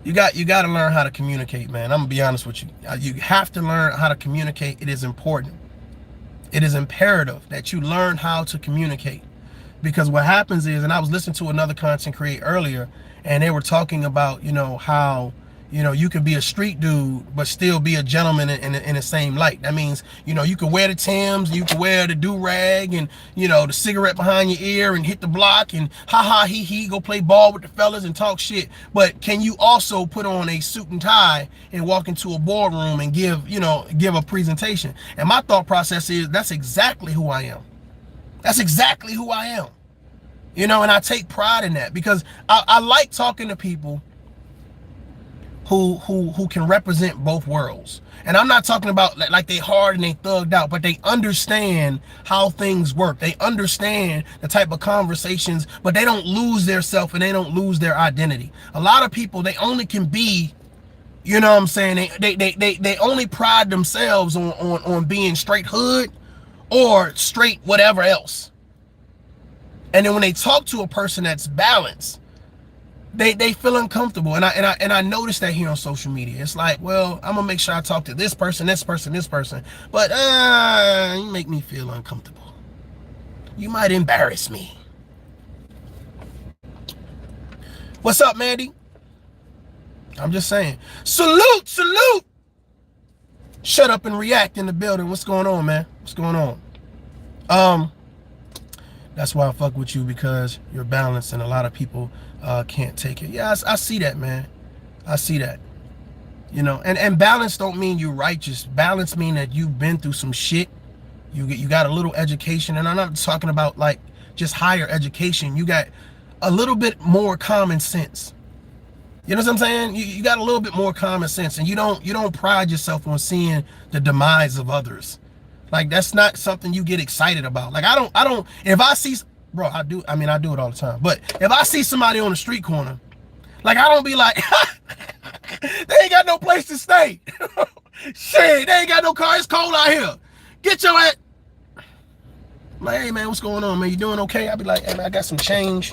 You got to learn how to communicate, man. I'm gonna be honest with you. You have to learn how to communicate. It is important. It is imperative that you learn how to communicate, because what happens is, and I was listening to another content creator earlier, and they were talking about, how, you can be a street dude, but still be a gentleman in the same light. That means, you can wear the Timbs, you can wear the do-rag, and, the cigarette behind your ear, and hit the block, and ha-ha, he-he, go play ball with the fellas and talk shit. But can you also put on a suit and tie and walk into a boardroom and give a presentation? And my thought process is, that's exactly who I am. That's exactly who I am. And I take pride in that, because I like talking to people who can represent both worlds. And I'm not talking about like they hard and they thugged out, but they understand how things work. They understand the type of conversations, but they don't lose their self and they don't lose their identity. A lot of people, they only can be, you know what I'm saying, they only pride themselves on being straight hood or straight whatever else. And then when they talk to a person that's balanced, they feel uncomfortable. And I noticed that here on social media. It's like, well, I'm gonna make sure I talk to this person, this person, but you make me feel uncomfortable. You might embarrass me. What's up, Mandy? I'm just saying. Salute. Shut up and react in the building. What's going on, man? What's going on? That's why I fuck with you, because you're balanced, and a lot of people can't take it. Yeah, I see that, man. I see that. And balance don't mean you're righteous. Balance mean that you've been through some shit. You got a little education, and I'm not talking about like just higher education. You got a little bit more common sense. You know what I'm saying? You got a little bit more common sense, and you don't pride yourself on seeing the demise of others. Like, that's not something you get excited about. Like, I don't, if I see, bro, I do it all the time. But if I see somebody on the street corner, like, I don't be like, they ain't got no place to stay. Shit, they ain't got no car. It's cold out here. Get your ass. Like, hey, man, what's going on, man? You doing okay? I be like, hey, man, I got some change.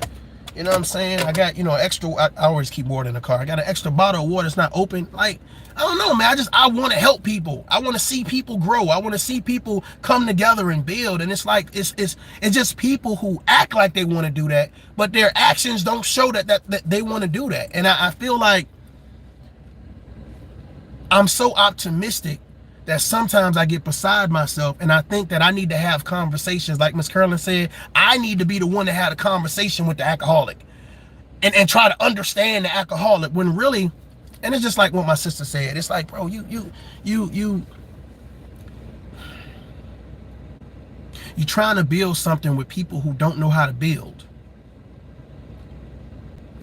You know what I'm saying? I got, extra, I always keep water in the car. I got an extra bottle of water that's not open. Like, I don't know, man. I want to help people. I want to see people grow. I want to see people come together and build. And it's like, it's just people who act like they want to do that, but their actions don't show that they want to do that. And I feel like I'm so optimistic that sometimes I get beside myself, and I think that I need to have conversations. Like Miss Curlin said, I need to be the one that had a conversation with the alcoholic and try to understand the alcoholic, when really, and it's just like what my sister said. It's like, bro, you're trying to build something with people who don't know how to build.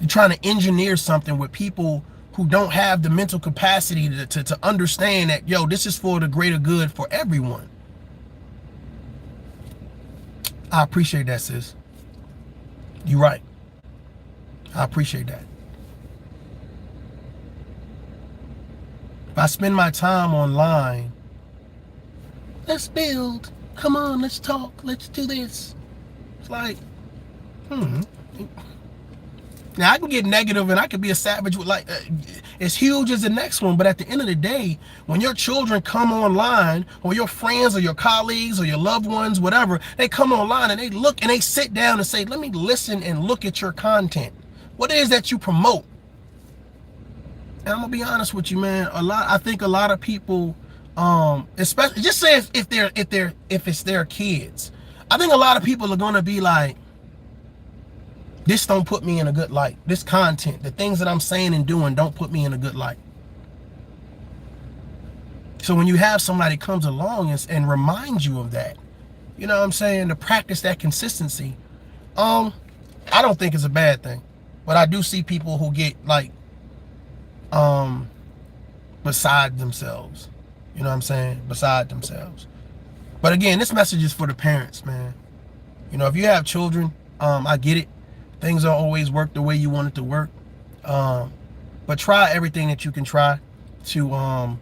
You're trying to engineer something with people who don't have the mental capacity to understand that, yo, this is for the greater good for everyone. I appreciate that, sis. You're right. I appreciate that. If I spend my time online, let's build. Come on, let's talk. Let's do this. It's like, Now, I can get negative and I can be a savage with like, as huge as the next one. But at the end of the day, when your children come online, or your friends or your colleagues or your loved ones, whatever, they come online and they look and they sit down and say, let me listen and look at your content. What it is that you promote? And I'm gonna be honest with you, man. I think a lot of people, especially, just say if it's their kids, I think a lot of people are gonna be like, this don't put me in a good light. This content, the things that I'm saying and doing, don't put me in a good light. So when you have somebody comes along and reminds you of that, you know what I'm saying, to practice that consistency, I don't think it's a bad thing. But I do see people who get like beside themselves. You know what I'm saying? Beside themselves. But again, this message is for the parents, man. You know, if you have children, I get it. Things don't always work the way you want it to work. But try everything that you can try to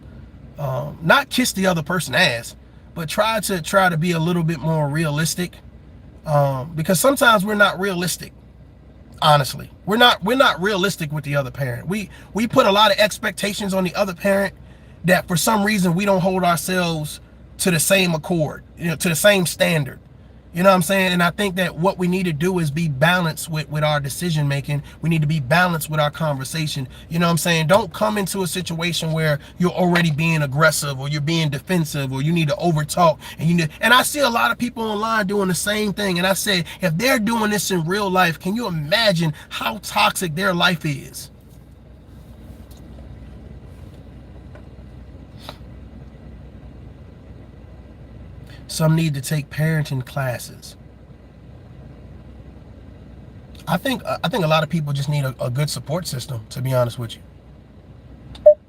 not kiss the other person's ass, but try to be a little bit more realistic. Because sometimes we're not realistic. Honestly, we're not realistic with the other parent. We put a lot of expectations on the other parent that for some reason we don't hold ourselves to the same accord, you know, to the same standard. You know what I'm saying? And I think that what we need to do is be balanced with our decision making. We need to be balanced with our conversation. You know what I'm saying? Don't come into a situation where you're already being aggressive or you're being defensive or you need to overtalk. And I see a lot of people online doing the same thing. And I say, if they're doing this in real life, can you imagine how toxic their life is? Some need to take parenting classes. I think a lot of people just need a good support system, to be honest with you.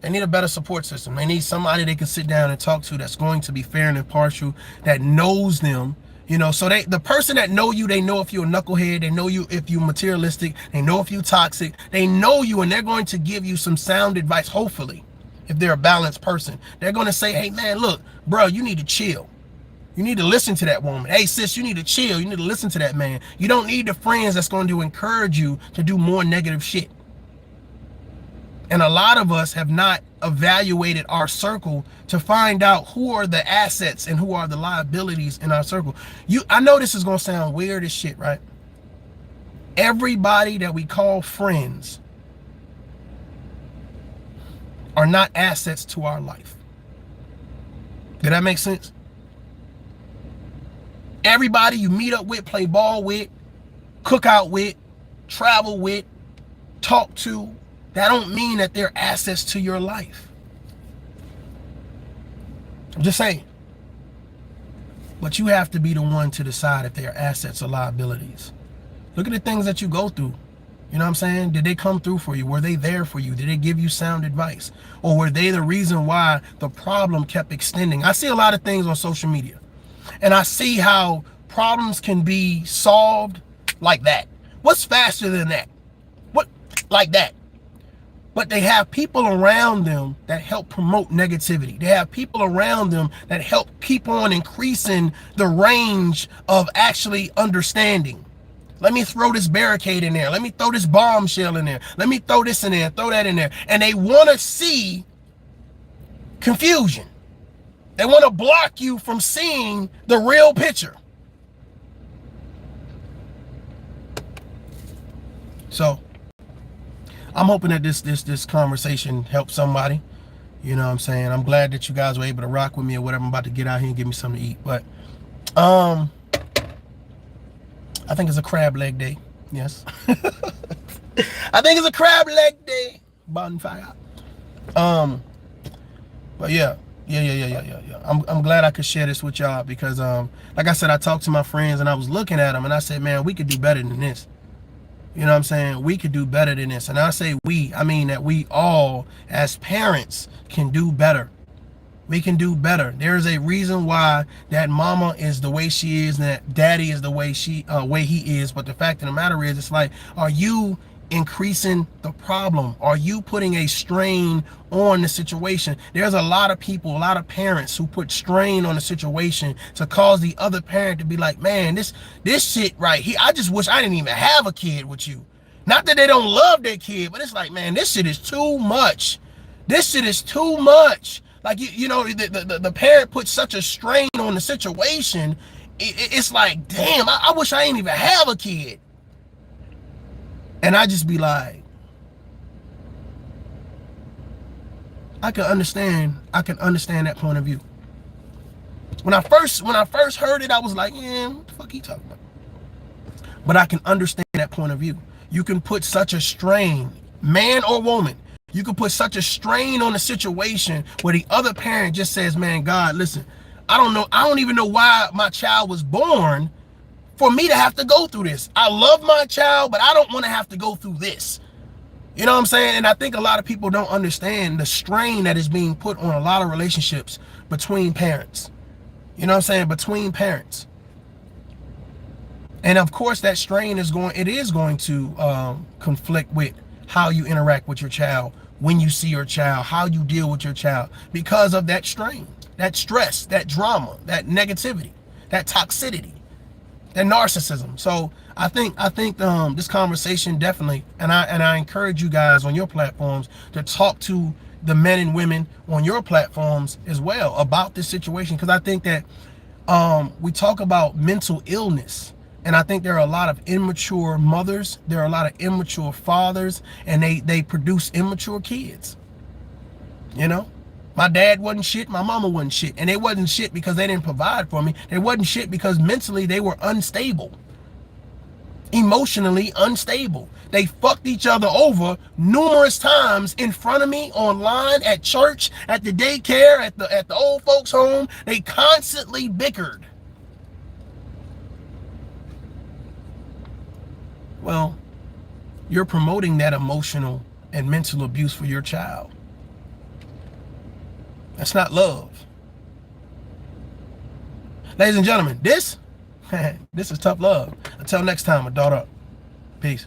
They need a better support system. They need somebody they can sit down and talk to that's going to be fair and impartial, that knows them. You know, so the person that know you, they know if you're a knucklehead, they know you if you're materialistic, they know if you're toxic, they know you, and they're going to give you some sound advice, hopefully, if they're a balanced person. They're going to say, hey, man, look, bro, you need to chill. You need to listen to that woman. Hey, sis, you need to chill. You need to listen to that man. You don't need the friends that's going to encourage you to do more negative shit. And a lot of us have not evaluated our circle to find out who are the assets and who are the liabilities in our circle. I know this is going to sound weird as shit, right? Everybody that we call friends are not assets to our life. Did that make sense? Everybody you meet up with, play ball with, cook out with, travel with, talk to, that don't mean that they're assets to your life. I'm just saying. But you have to be the one to decide if they're assets or liabilities. Look at the things that you go through. You know what I'm saying? Did they come through for you? Were they there for you? Did they give you sound advice? Or were they the reason why the problem kept extending? I see a lot of things on social media. And I see how problems can be solved like that. What's faster than that? What? Like that. But they have people around them that help promote negativity. They have people around them that help keep on increasing the range of actually understanding. Let me throw this barricade in there. Let me throw this bombshell in there. Let me throw this in there, throw that in there. And they want to see confusion. They want to block you from seeing the real picture. So I'm hoping that this conversation helps somebody. You know what I'm saying? I'm glad that you guys were able to rock with me or whatever. I'm about to get out here and get me something to eat. But I think it's a crab leg day. Yes. I think it's a crab leg day. Bonfire. But yeah. I'm glad I could share this with y'all because like I said, I talked to my friends and I was looking at them and I said, man, we could do better than this. You know what I'm saying? We could do better than this. And I say we, I mean that we all as parents can do better. We can do better. There is a reason why that mama is the way she is and that daddy is the way he is. But the fact of the matter is, it's like, are you increasing the problem? Are you putting a strain on the situation? There's a lot of people, a lot of parents who put strain on the situation to cause the other parent to be like, man, this shit right here, I just wish I didn't even have a kid with you. Not that they don't love their kid, but it's like, man, this shit is too much. This shit is too much. Like, you know, the parent puts such a strain on the situation. It's like, damn, I wish I didn't even have a kid. And I just be like, I can understand that point of view. When I first heard it, I was like, yeah, what the fuck are you talking about? But I can understand that point of view. You can put such a strain, man or woman, you can put such a strain on the situation where the other parent just says, man, God, listen, I don't even know why my child was born for me to have to go through this. I love my child, but I don't want to have to go through this. You know what I'm saying? And I think a lot of people don't understand the strain that is being put on a lot of relationships between parents. You know what I'm saying? Between parents. And of course that strain is going to conflict with how you interact with your child, when you see your child, how you deal with your child, because of that strain, that stress, that drama, that negativity, that toxicity, that narcissism. So I think this conversation definitely, and I encourage you guys on your platforms to talk to the men and women on your platforms as well about this situation, because I think that we talk about mental illness. And I think there are a lot of immature mothers, there are a lot of immature fathers, and they produce immature kids. You know? My dad wasn't shit, my mama wasn't shit. And they wasn't shit because they didn't provide for me. They wasn't shit because mentally they were unstable. Emotionally unstable. They fucked each other over numerous times in front of me, online, at church, at the daycare, at the old folks home. They constantly bickered. Well, you're promoting that emotional and mental abuse for your child. That's not love. Ladies and gentlemen, this is tough love. Until next time, adult up. Peace.